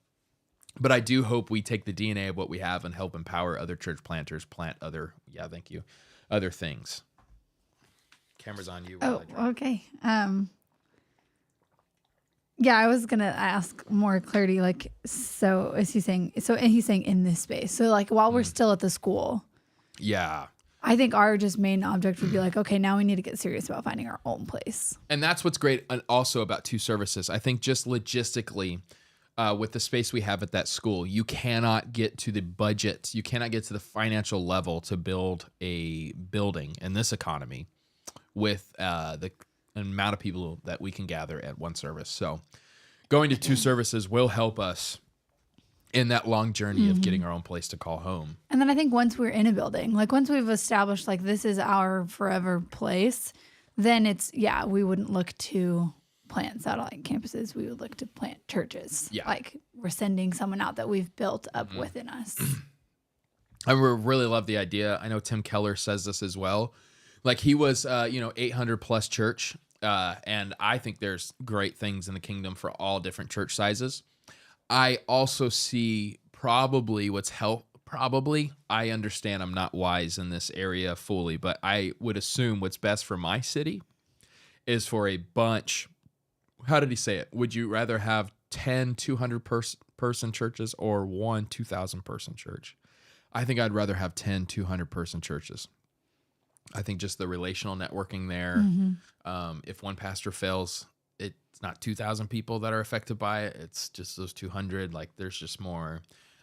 but I do hope we take the DNA of what we have and help empower other church planters plant other things. Camera's on you. Oh, okay. Yeah, I was gonna ask more clarity. Like, so is he saying? So, and he's saying in this space. So, like, while we're still at the school, yeah, I think our just main object would be like, okay, now we need to get serious about finding our own place. And that's what's great, also about 2 services. I think just logistically, with the space we have at that school, you cannot get to the budget. You cannot get to the financial level to build a building in this economy with the amount of people that we can gather at one service. So going to 2 services will help us in that long journey of getting our own place to call home. And then I think once we're in a building, like once we've established like this is our forever place, then it's, we wouldn't look to plant satellite campuses. We would look to plant churches. Yeah. Like we're sending someone out that we've built up within us. I really love the idea. I know Tim Keller says this as well. Like he was, 800 plus church. And I think there's great things in the kingdom for all different church sizes. I also see I understand I'm not wise in this area fully, but I would assume what's best for my city is for a bunch. How did he say it? Would you rather have 10 200 person churches or 1 2,000 person church? I think I'd rather have 10 200 person churches. I think just the relational networking there. If one pastor fails, it's not 2,000 people that are affected by it. It's just those 200. Like there's just more.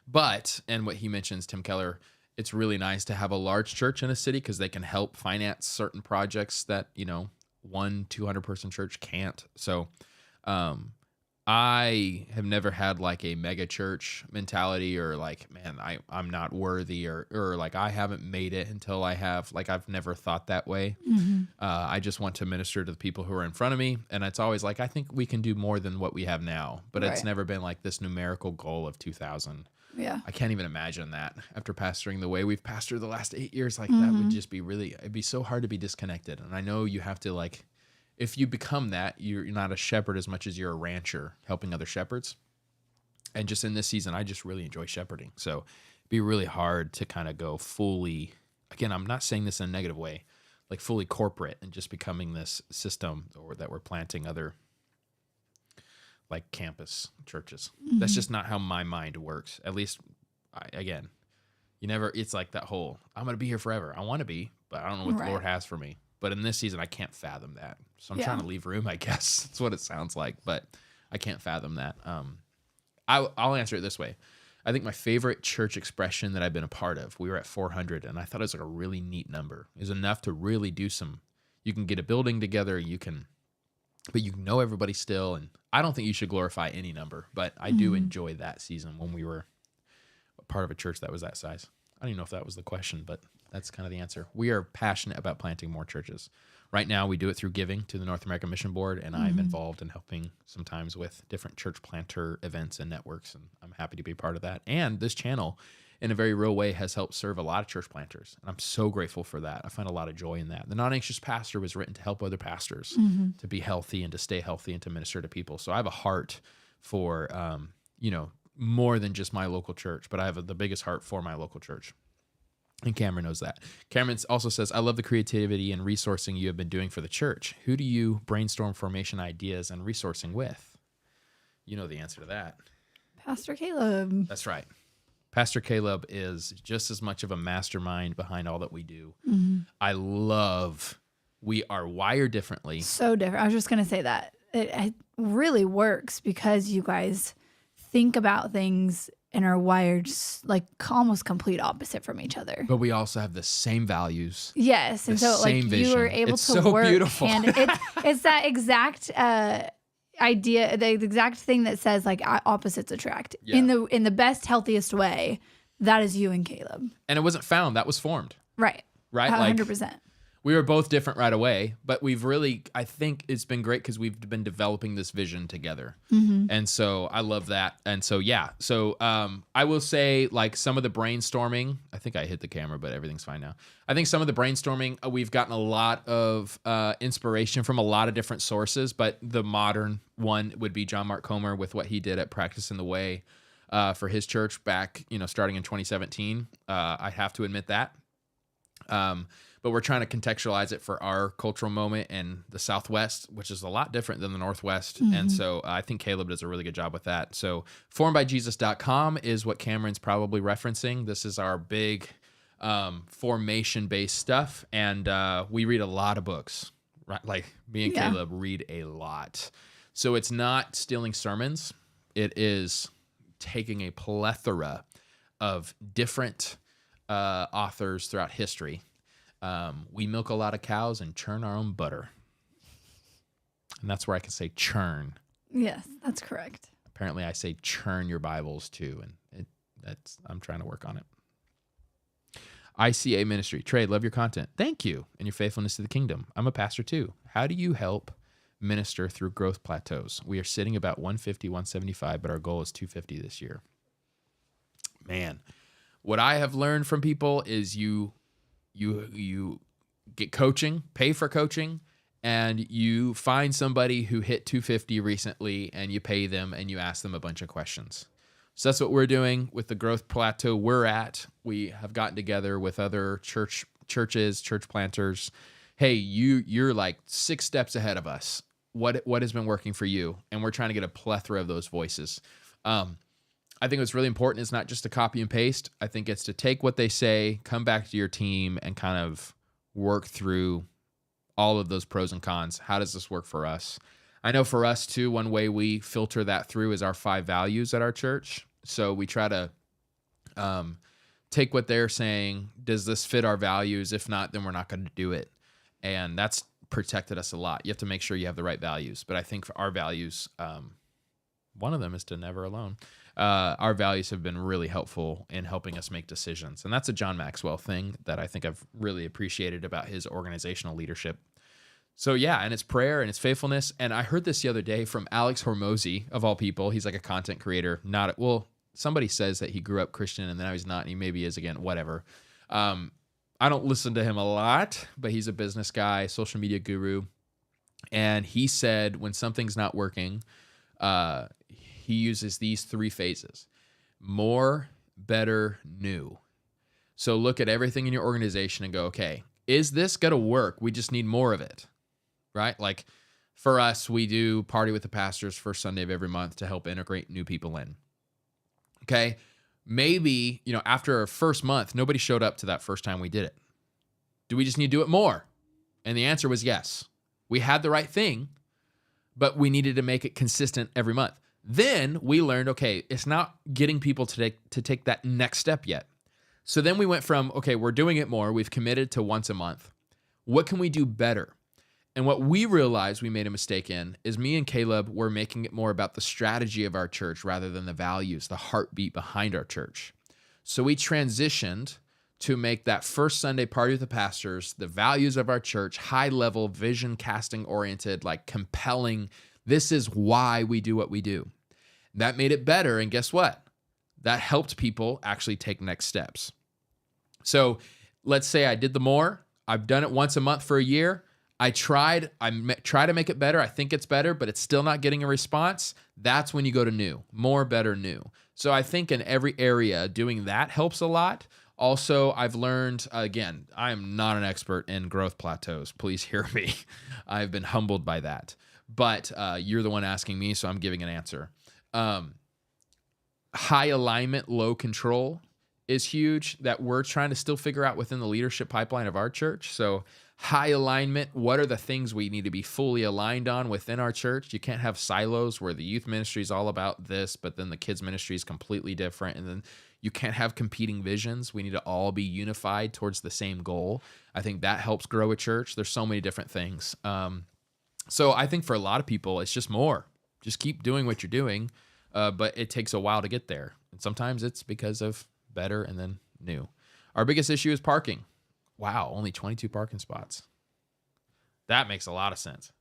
But, and what he mentions, Tim Keller, it's really nice to have a large church in a city because they can help finance certain projects that, 1 200 person church can't. So I have never had like a mega church mentality or like, man, I'm not worthy or like I haven't made it until I have. Like I've never thought that way. I just want to minister to the people who are in front of me. And it's always like, I think we can do more than what we have now. But it's never been like this numerical goal of 2,000. Yeah. I can't even imagine that after pastoring the way we've pastored the last 8 years. Like that would just be it'd be so hard to be disconnected. And I know you have to like, if you become that, you're not a shepherd as much as you're a rancher helping other shepherds. And just in this season, I just really enjoy shepherding. So it'd be really hard to kind of go fully, again, I'm not saying this in a negative way, like fully corporate and just becoming this system or that we're planting other like campus churches. That's just not how my mind works. At least, it's like that whole, I'm going to be here forever. I want to be, but I don't know what the Lord has for me. But in this season, I can't fathom that. So I'm trying to leave room, I guess. That's what it sounds like. But I can't fathom that. I'll answer it this way. I think my favorite church expression that I've been a part of, we were at 400, and I thought it was like a really neat number. It was enough to really do you can get a building together, but you know everybody still. And I don't think you should glorify any number, but I do enjoy that season when we were a part of a church that was that size. I don't even know if that was the question, but that's kind of the answer. We are passionate about planting more churches. Right now, we do it through giving to the North American Mission Board, and I'm involved in helping sometimes with different church planter events and networks, and I'm happy to be part of that. And this channel, in a very real way, has helped serve a lot of church planters, and I'm so grateful for that. I find a lot of joy in that. The Non-Anxious Pastor was written to help other pastors to be healthy and to stay healthy and to minister to people. So I have a heart for, more than just my local church, but I have the biggest heart for my local church. And Cameron knows that. Cameron also says, I love the creativity and resourcing you have been doing for the church. Who do you brainstorm formation ideas and resourcing with? You know the answer to that. Pastor Caleb. That's right. Pastor Caleb is just as much of a mastermind behind all that we do. We are wired differently. So different. I was just going to say that. It really works because you guys think about things and are wired like almost complete opposite from each other. But we also have the same values. Yes. And so like vision. you are able it's to so work beautiful. It's that exact idea, the exact thing that says like opposites attract in the best, healthiest way. That is you and Caleb. And it wasn't found. That was formed. Right. 100%. We were both different right away, but we've really, I think it's been great because we've been developing this vision together. And so I love that. And so, yeah. So I will say like some of the brainstorming, I think I hit the camera, but everything's fine now. I think some of the brainstorming, we've gotten a lot of inspiration from a lot of different sources, but the modern one would be John Mark Comer with what he did at Practice in the Way for his church back, starting in 2017. I have to admit that. But we're trying to contextualize it for our cultural moment in the Southwest, which is a lot different than the Northwest. And so I think Caleb does a really good job with that. So formedbyjesus.com is what Cameron's probably referencing. This is our big formation-based stuff. And we read a lot of books, right? Like me and Caleb read a lot. So it's not stealing sermons. It is taking a plethora of different authors throughout history. We milk a lot of cows and churn our own butter. And that's where I can say churn. Yes, that's correct. Apparently I say churn your Bibles too. And I'm trying to work on it. ICA Ministry. Trey, love your content. Thank you. And your faithfulness to the kingdom. I'm a pastor too. How do you help minister through growth plateaus? We are sitting about 150, 175, but our goal is 250 this year. Man, what I have learned from people is you get coaching, pay for coaching, and you find somebody who hit 250 recently and you pay them and you ask them a bunch of questions. So that's what we're doing with the growth plateau we're at. We have gotten together with other churches, church planters. Hey, you're like 6 steps ahead of us. What has been working for you? And we're trying to get a plethora of those voices. I think what's really important is not just to copy and paste. I think it's to take what they say, come back to your team, and kind of work through all of those pros and cons. How does this work for us? I know for us, too, one way we filter that through is our 5 values at our church. So we try to take what they're saying. Does this fit our values? If not, then we're not going to do it. And that's protected us a lot. You have to make sure you have the right values. But I think for our values, one of them is to never alone. Our values have been really helpful in helping us make decisions. And that's a John Maxwell thing that I think I've really appreciated about his organizational leadership. So yeah, and it's prayer and it's faithfulness. And I heard this the other day from Alex Hormozy, of all people. He's like a content creator. Somebody says that he grew up Christian and now he's not, and he maybe is again, whatever. I don't listen to him a lot, but he's a business guy, social media guru. And he said when something's not working, he uses these 3 phases: more, better, new. So look at everything in your organization and go, okay, is this going to work? We just need more of it, right? Like for us, we do Party with the Pastors first Sunday of every month to help integrate new people in. Okay. Maybe, after our first month, nobody showed up to that first time we did it. Do we just need to do it more? And the answer was yes. We had the right thing, but we needed to make it consistent every month. Then we learned, okay, it's not getting people to take that next step yet. So then we went from, okay, we're doing it more. We've committed to once a month. What can we do better? And what we realized we made a mistake in is me and Caleb were making it more about the strategy of our church rather than the values, the heartbeat behind our church. So we transitioned to make that first Sunday party with the pastors, the values of our church, high level, vision casting oriented, like compelling. This is why we do what we do. That made it better. And guess what? That helped people actually take next steps. So let's say I did the more. I've done it once a month for a year. I try to make it better. I think it's better, but it's still not getting a response. That's when you go to new, more, better, new. So I think in every area, doing that helps a lot. Also, I've learned, again, I am not an expert in growth plateaus. Please hear me. I've been humbled by that. But you're the one asking me, so I'm giving an answer. High alignment, low control is huge that we're trying to still figure out within the leadership pipeline of our church. So high alignment, what are the things we need to be fully aligned on within our church? You can't have silos where the youth ministry is all about this, but then the kids ministry is completely different. And then you can't have competing visions. We need to all be unified towards the same goal. I think that helps grow a church. There's so many different things. So I think for a lot of people, it's just more. Just keep doing what you're doing, but it takes a while to get there. And sometimes it's because of better and then new. Our biggest issue is parking. Wow, only 22 parking spots. That makes a lot of sense.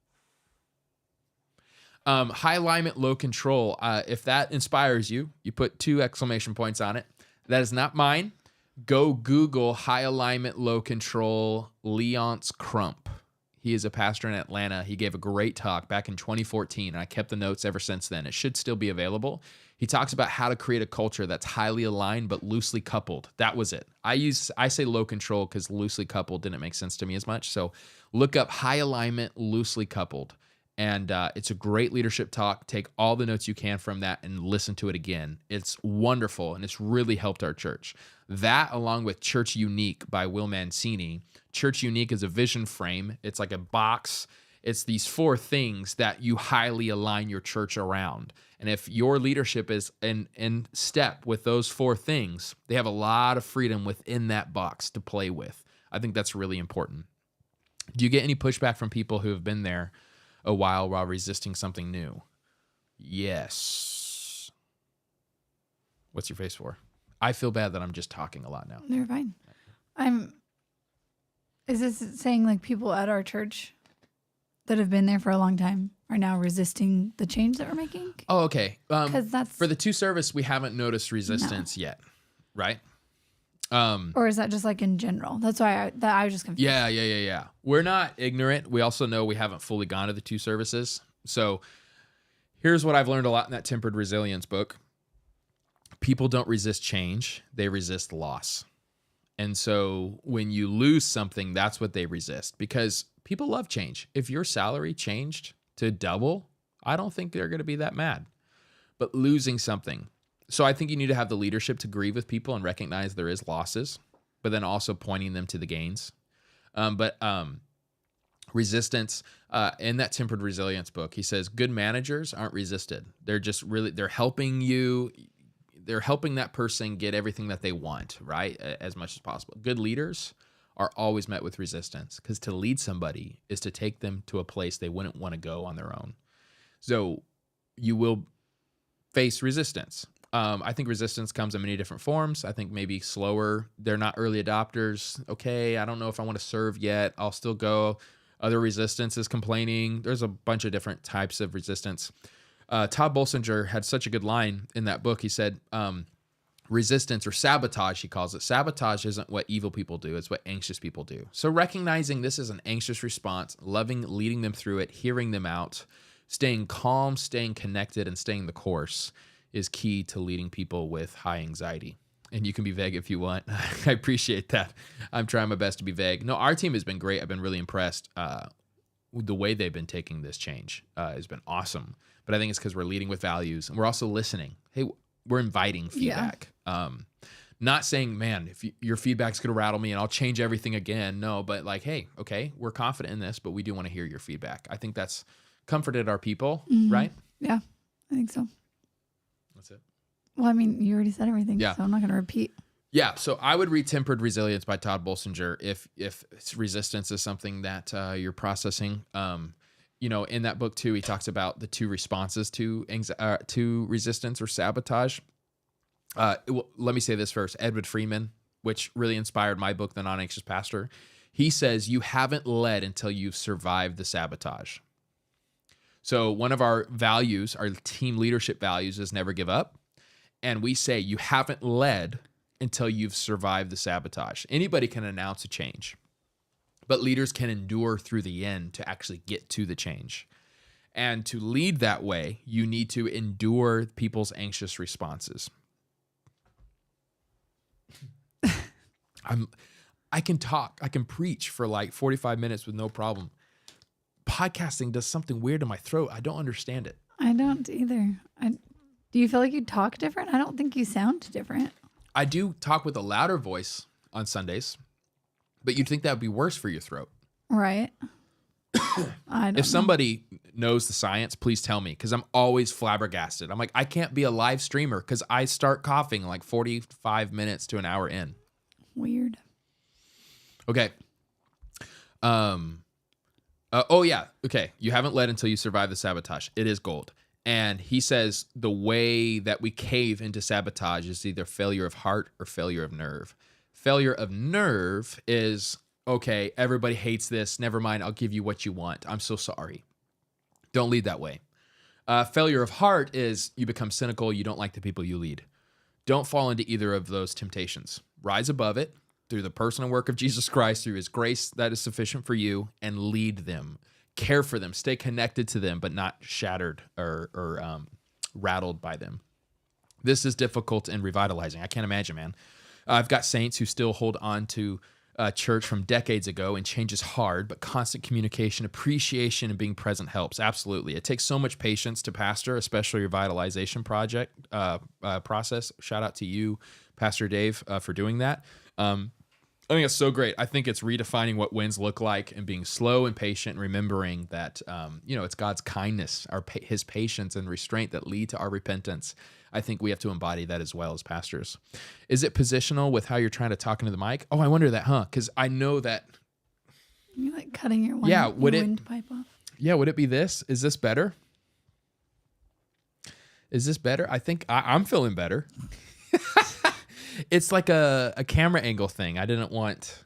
High alignment, low control. If that inspires you, you put 2 exclamation points on it. That is not mine. Go Google high alignment, low control, Leonce Crump. He is a pastor in Atlanta. He gave a great talk back in 2014, and I kept the notes ever since then. It should still be available. He talks about how to create a culture that's highly aligned but loosely coupled. That was it. I say low control because loosely coupled didn't make sense to me as much. So look up high alignment, loosely coupled. And it's a great leadership talk. Take all the notes you can from that and listen to it again. It's wonderful, and it's really helped our church. That, along with Church Unique by Will Mancini. Church Unique is a vision frame. It's like a box. It's these 4 things that you highly align your church around. And if your leadership is in step with those 4 things, they have a lot of freedom within that box to play with. I think that's really important. Do you get any pushback from people who have been there a while resisting something new? Yes. What's your face for? I feel bad that I'm just talking a lot now. You're fine. Is this saying like people at our church that have been there for a long time are now resisting the change that we're making? Oh, okay. Because that's for the 2 service, we haven't noticed resistance yet, right? Or is that just like in general? That's why I was just confused. Yeah. We're not ignorant. We also know we haven't fully gone to the 2 services. So here's what I've learned a lot in that Tempered Resilience book. People don't resist change. They resist loss. And so when you lose something, that's what they resist, because people love change. If your salary changed to double, I don't think they're going to be that mad. But losing something. So I think you need to have the leadership to grieve with people and recognize there is losses, but then also pointing them to the gains. Resistance, in that Tempered Resilience book, he says good managers aren't resisted. They're just they're helping you. They're helping that person get everything that they want, right? As much as possible. Good leaders are always met with resistance, because to lead somebody is to take them to a place they wouldn't want to go on their own. So you will face resistance. I think resistance comes in many different forms. I think maybe slower. They're not early adopters. Okay, I don't know if I want to serve yet. I'll still go. Other resistance is complaining. There's a bunch of different types of resistance. Todd Bolsinger had such a good line in that book. He said, resistance, or sabotage, he calls it. Sabotage isn't what evil people do. It's what anxious people do. So recognizing this is an anxious response, leading them through it, hearing them out, staying calm, staying connected, and staying the course is key to leading people with high anxiety. And you can be vague if you want. I appreciate that. I'm trying my best to be vague. No, our team has been great. I've been really impressed with the way they've been taking this change. Has been awesome. But I think it's because we're leading with values, and we're also listening. Hey, we're inviting feedback. Yeah. Not saying, man, if your feedback's going to rattle me and I'll change everything again. No, but like, hey, okay, we're confident in this, but we do want to hear your feedback. I think that's comforted our people, right? Yeah, I think so. That's it. Well, I mean, you already said everything, so I'm not going to repeat. Yeah, so I would read Tempered Resilience by Todd Bolsinger if resistance is something that you're processing. In that book too, he talks about the 2 responses to resistance or sabotage. Let me say this first. Edward Freeman, which really inspired my book, The Non-Anxious Pastor. He says, you haven't led until you've survived the sabotage. So one of our values, our team leadership values, is never give up. And we say you haven't led until you've survived the sabotage. Anybody can announce a change, but leaders can endure through the end to actually get to the change. And to lead that way, you need to endure people's anxious responses. I can talk, I can preach for like 45 minutes with no problem. Podcasting does something weird in my throat. I don't understand it. I don't either. Do you feel like you talk different? I don't think you sound different. I do talk with a louder voice on Sundays, but you'd think that would be worse for your throat. Right. I don't If somebody knows the science, please tell me, because I'm always flabbergasted. I'm like, I can't be a live streamer because I start coughing like 45 minutes to an hour in. Weird. Okay. Oh, yeah. Okay. You haven't led until you survive the sabotage. It is gold. And he says the way that we cave into sabotage is either failure of heart or failure of nerve. Failure of nerve is, okay, everybody hates this. Never mind. I'll give you what you want. I'm so sorry. Don't lead that way. Failure of heart is you become cynical. You don't like the people you lead. Don't fall into either of those temptations. Rise above it through the personal work of Jesus Christ, through his grace that is sufficient for you, and lead them. Care for them. Stay connected to them, but not shattered or rattled by them. This is difficult and revitalizing. I can't imagine, man. I've got saints who still hold on to church from decades ago, and change is hard, but constant communication, appreciation, and being present helps. Absolutely. It takes so much patience to pastor, especially your revitalization project process. Shout out to you, Pastor Dave, for doing that. I think it's so great. I think it's redefining what wins look like and being slow and patient and remembering that, it's God's kindness, his patience and restraint that lead to our repentance. I think we have to embody that as well as pastors. Is it positional with how you're trying to talk into the mic? Oh, I wonder that, huh? Because I know that. You're like cutting your windpipe off. Yeah, would it be this? Is this better? Is this better? I think I'm feeling better. It's like a camera angle thing. I didn't want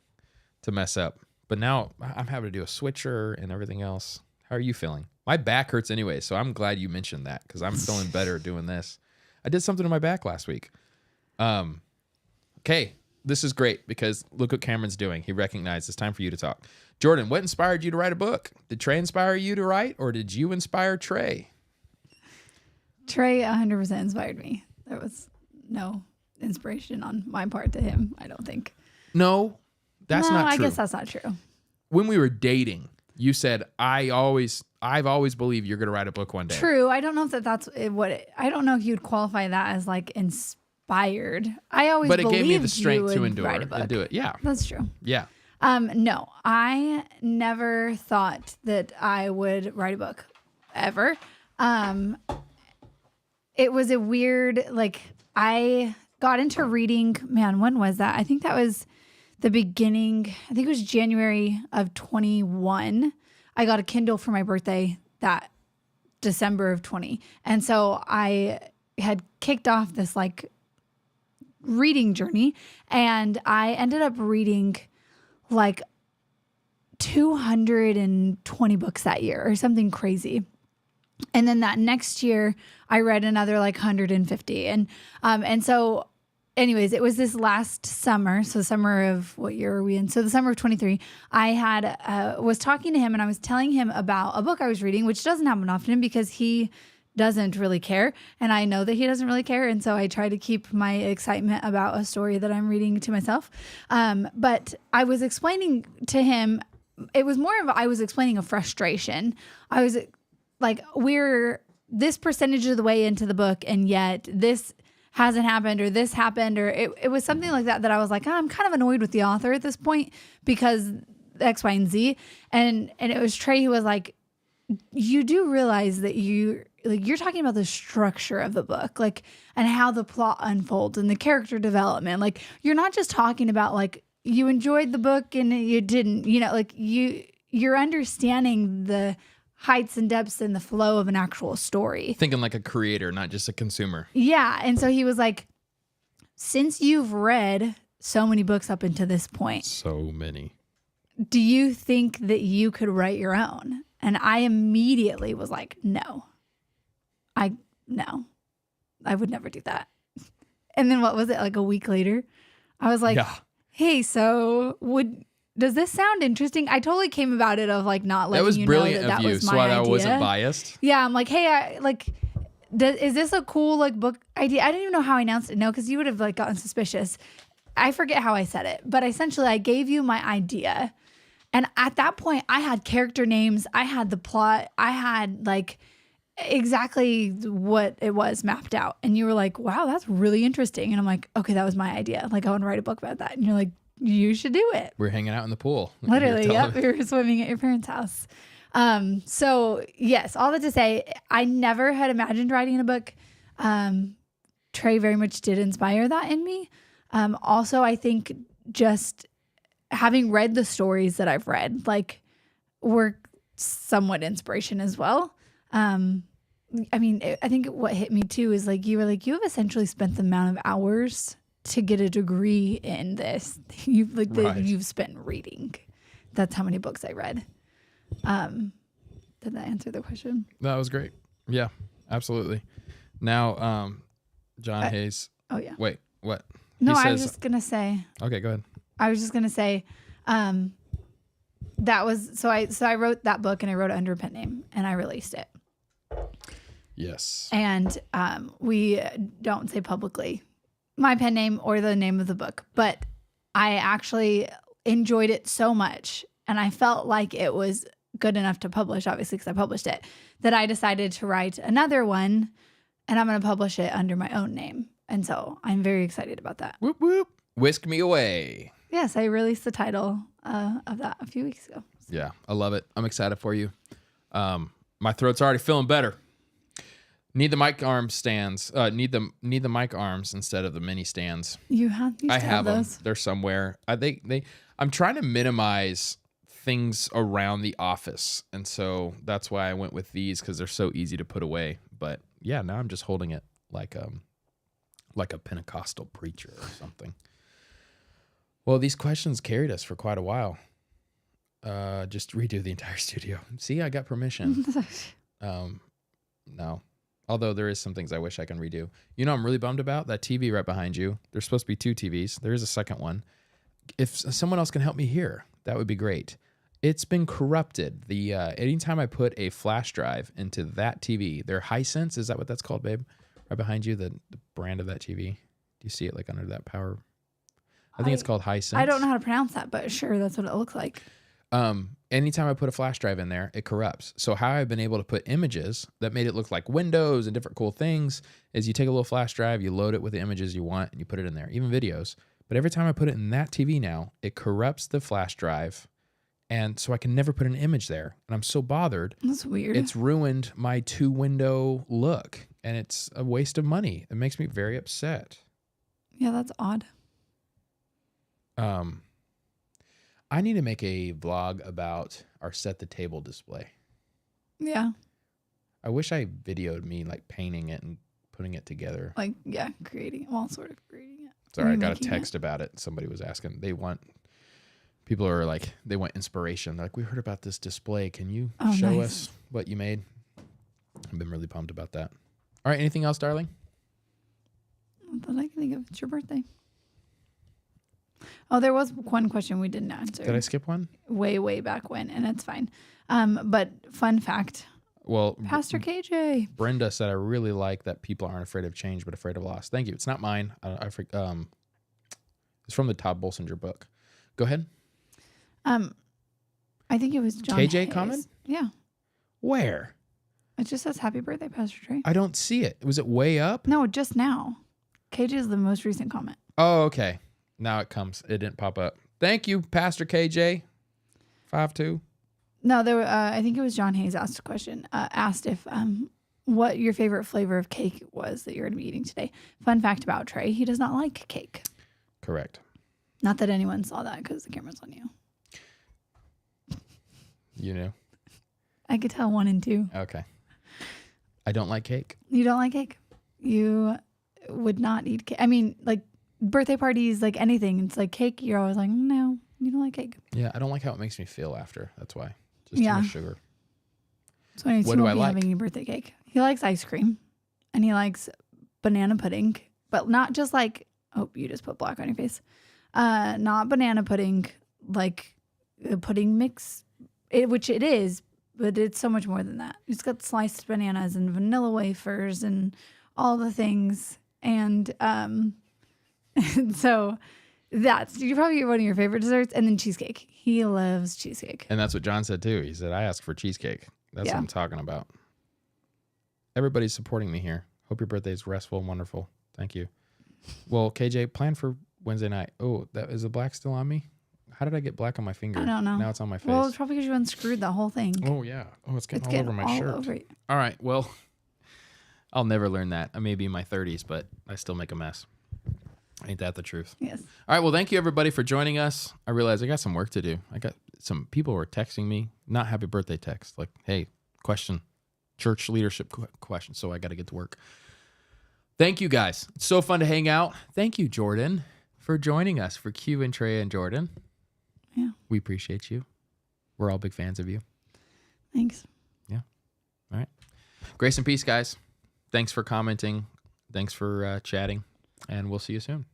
to mess up. But now I'm having to do a switcher and everything else. How are you feeling? My back hurts anyway, so I'm glad you mentioned that because I'm feeling better doing this. I did something to my back last week. Okay, this is great because look what Cameron's doing. He recognized it's time for you to talk. Jordan, what inspired you to write a book? Did Trey inspire you to write, or did you inspire Trey? Trey 100% inspired me. There was no inspiration on my part to him, I don't think. No, that's not true. I guess that's not true. When we were dating, you said, I've always believed you're going to write a book one day. True. I don't know if that's I don't know if you'd qualify that as like inspired. I always But it gave me the believed strength you to would endure write a book. and do it. Yeah. That's true. Yeah. No, I never thought that I would write a book ever. It was a weird, I got into reading, man, when was that? I think that was the beginning. I think it was January of 21. I got a Kindle for my birthday that December of 20. And so I had kicked off this reading journey, and I ended up reading 220 books that year or something crazy. And then that next year I read another 150. And so anyways, it was this last summer. So summer of, what year are we in? So the summer of 23, I was talking to him, and I was telling him about a book I was reading, which doesn't happen often because he doesn't really care. And I know that he doesn't really care. And so I try to keep my excitement about a story that I'm reading to myself. But I was explaining to him, it was more of, I was explaining a frustration. I was we're this percentage of the way into the book, and yet this hasn't happened, or this happened, or it was something like that I was like, I'm kind of annoyed with the author at this point because X, Y, and Z. And it was Trey who was like, you do realize that you're talking about the structure of the book, and how the plot unfolds and the character development. You're not just talking about you enjoyed the book and you didn't, you're understanding the heights and depths and the flow of an actual story. Thinking like a creator, not just a consumer. Yeah. And so he was like, since you've read so many books up until this point. So many. Do you think that you could write your own? And I immediately was like, no, I would never do that. And then what was it, like a week later? I was like, hey, so does this sound interesting? I totally came about it of like not letting you know that was my idea. So I wasn't biased. Yeah, I'm like, hey, is this a cool like book idea? I didn't even know how I announced it. No, because you would have like gotten suspicious. I forget how I said it, but essentially I gave you my idea. And at that point I had character names. I had the plot. I had like exactly what it was mapped out. And you were like, wow, that's really interesting. And I'm like, okay, that was my idea. Like I want to write a book about that. And you're like, you should do it. We're hanging out in the pool. Literally, yep. We were swimming at your parents' house. So yes, all that to say, I never had imagined writing a book. Trey very much did inspire that in me. Also, I think just having read the stories that I've read, like, were somewhat inspiration as well. I mean, I think what hit me too is like, you were like, you have essentially spent the amount of hours to get a degree in this. You've like that you've spent reading. That's how many books I read. Did that answer the question? That was great. Yeah, absolutely. Now, John Hayes. Oh yeah. Wait, what? No, I was just gonna say. Okay, go ahead. I was just gonna say, that was so I wrote that book and I wrote it under a pen name and I released it. Yes. And we don't say publicly my pen name or the name of the book, but I actually enjoyed it so much and I felt like it was good enough to publish, obviously, because I published it, that I decided to write another one and I'm going to publish it under my own name. And so I'm very excited about that. Whoop, whoop. Whisk me away. Yes, I released the title of that a few weeks ago. So. Yeah, I love it. I'm excited for you. My throat's already feeling better. Need the mic arm stands. Need the mic arms instead of the mini stands. I have those. Them. They're somewhere. I'm trying to minimize things around the office, and so that's why I went with these because they're so easy to put away. But yeah, now I'm just holding it like a Pentecostal preacher or something. Well, these questions carried us for quite a while. Just redo the entire studio. See, I got permission. No. Although there is some things I wish I can redo. You know I'm really bummed about? That TV right behind you. There's supposed to be 2 TVs. There is a second one. If someone else can help me here, that would be great. It's been corrupted. Anytime I put a flash drive into that TV, their Hisense, is that what that's called, babe? Right behind you, the brand of that TV. Do you see it like under that power? I think it's called Hisense. I don't know how to pronounce that, but sure, that's what it looks like. Anytime I put a flash drive in there, it corrupts. So how I've been able to put images that made it look like windows and different cool things is you take a little flash drive, you load it with the images you want, and you put it in there, even videos. But every time I put it in that TV now, it corrupts the flash drive. And so I can never put an image there. And I'm so bothered. That's weird. It's ruined my 2-window look. And it's a waste of money. It makes me very upset. Yeah, that's odd. I need to make a vlog about our set the table display. Yeah. I wish I videoed me like painting it and putting it together. Like, yeah, creating it. Well, sort of creating it. Sorry, I got a text about it. Somebody was asking. People are like, they want inspiration. They're like, we heard about this display. Can you show us what you made? I've been really pumped about that. All right. Anything else, darling? Not that I can think of. It's your birthday. Oh, there was one question we didn't answer. Did I skip one? Way back when, and it's fine. But fun fact. Well, Pastor KJ. Brenda said, I really like that people aren't afraid of change, but afraid of loss. Thank you. It's not mine. It's from the Todd Bolsinger book. Go ahead. I think it was John KJ Hayes. comment? Yeah. Where? It just says happy birthday, Pastor Trey. I don't see it. Was it way up? No, just now. KJ is the most recent comment. Oh, okay. Now it comes. It didn't pop up. Thank you, Pastor KJ. 5'2". No, there. I think it was John Hayes asked a question. Asked if what your favorite flavor of cake was that you're going to be eating today. Fun fact about Trey: he does not like cake. Correct. Not that anyone saw that because the camera's on you. You knew? I could tell 1 and 2. Okay. I don't like cake. You don't like cake? You would not eat cake? I mean, like, birthday parties, like anything, it's like cake. You're always like, no, you don't like cake. Yeah, I don't like how it makes me feel after. That's why. Just too much sugar. So he What do won't I be like? having any birthday cake. He likes ice cream, and he likes banana pudding, but not just like, oh, you just put black on your face. Not banana pudding, like a pudding mix, which it is, but it's so much more than that. It's got sliced bananas and vanilla wafers and all the things. And so that's probably one of your favorite desserts. And then cheesecake. He loves cheesecake. And that's what John said too. He said, I asked for cheesecake. That's what I'm talking about. Everybody's supporting me here. Hope your birthday is restful and wonderful. Thank you. Well, KJ, plan for Wednesday night. Oh, is the black still on me? How did I get black on my finger? I don't know. Now it's on my face. Well, it's probably because you unscrewed the whole thing. Oh, yeah. Oh, it's getting all over my shirt. Over it. All right. Well, I'll never learn that. I may be in my 30s, but I still make a mess. Ain't that the truth? Yes. All right. Well, thank you, everybody, for joining us. I realize I got some work to do. I got some people were texting me, not happy birthday text, like, hey, question, church leadership question. So I got to get to work. Thank you, guys. It's so fun to hang out. Thank you, Jordan, for joining us for Q&Trey and Jordan. Yeah. We appreciate you. We're all big fans of you. Thanks. Yeah. All right. Grace and peace, guys. Thanks for commenting. Thanks for chatting. And we'll see you soon.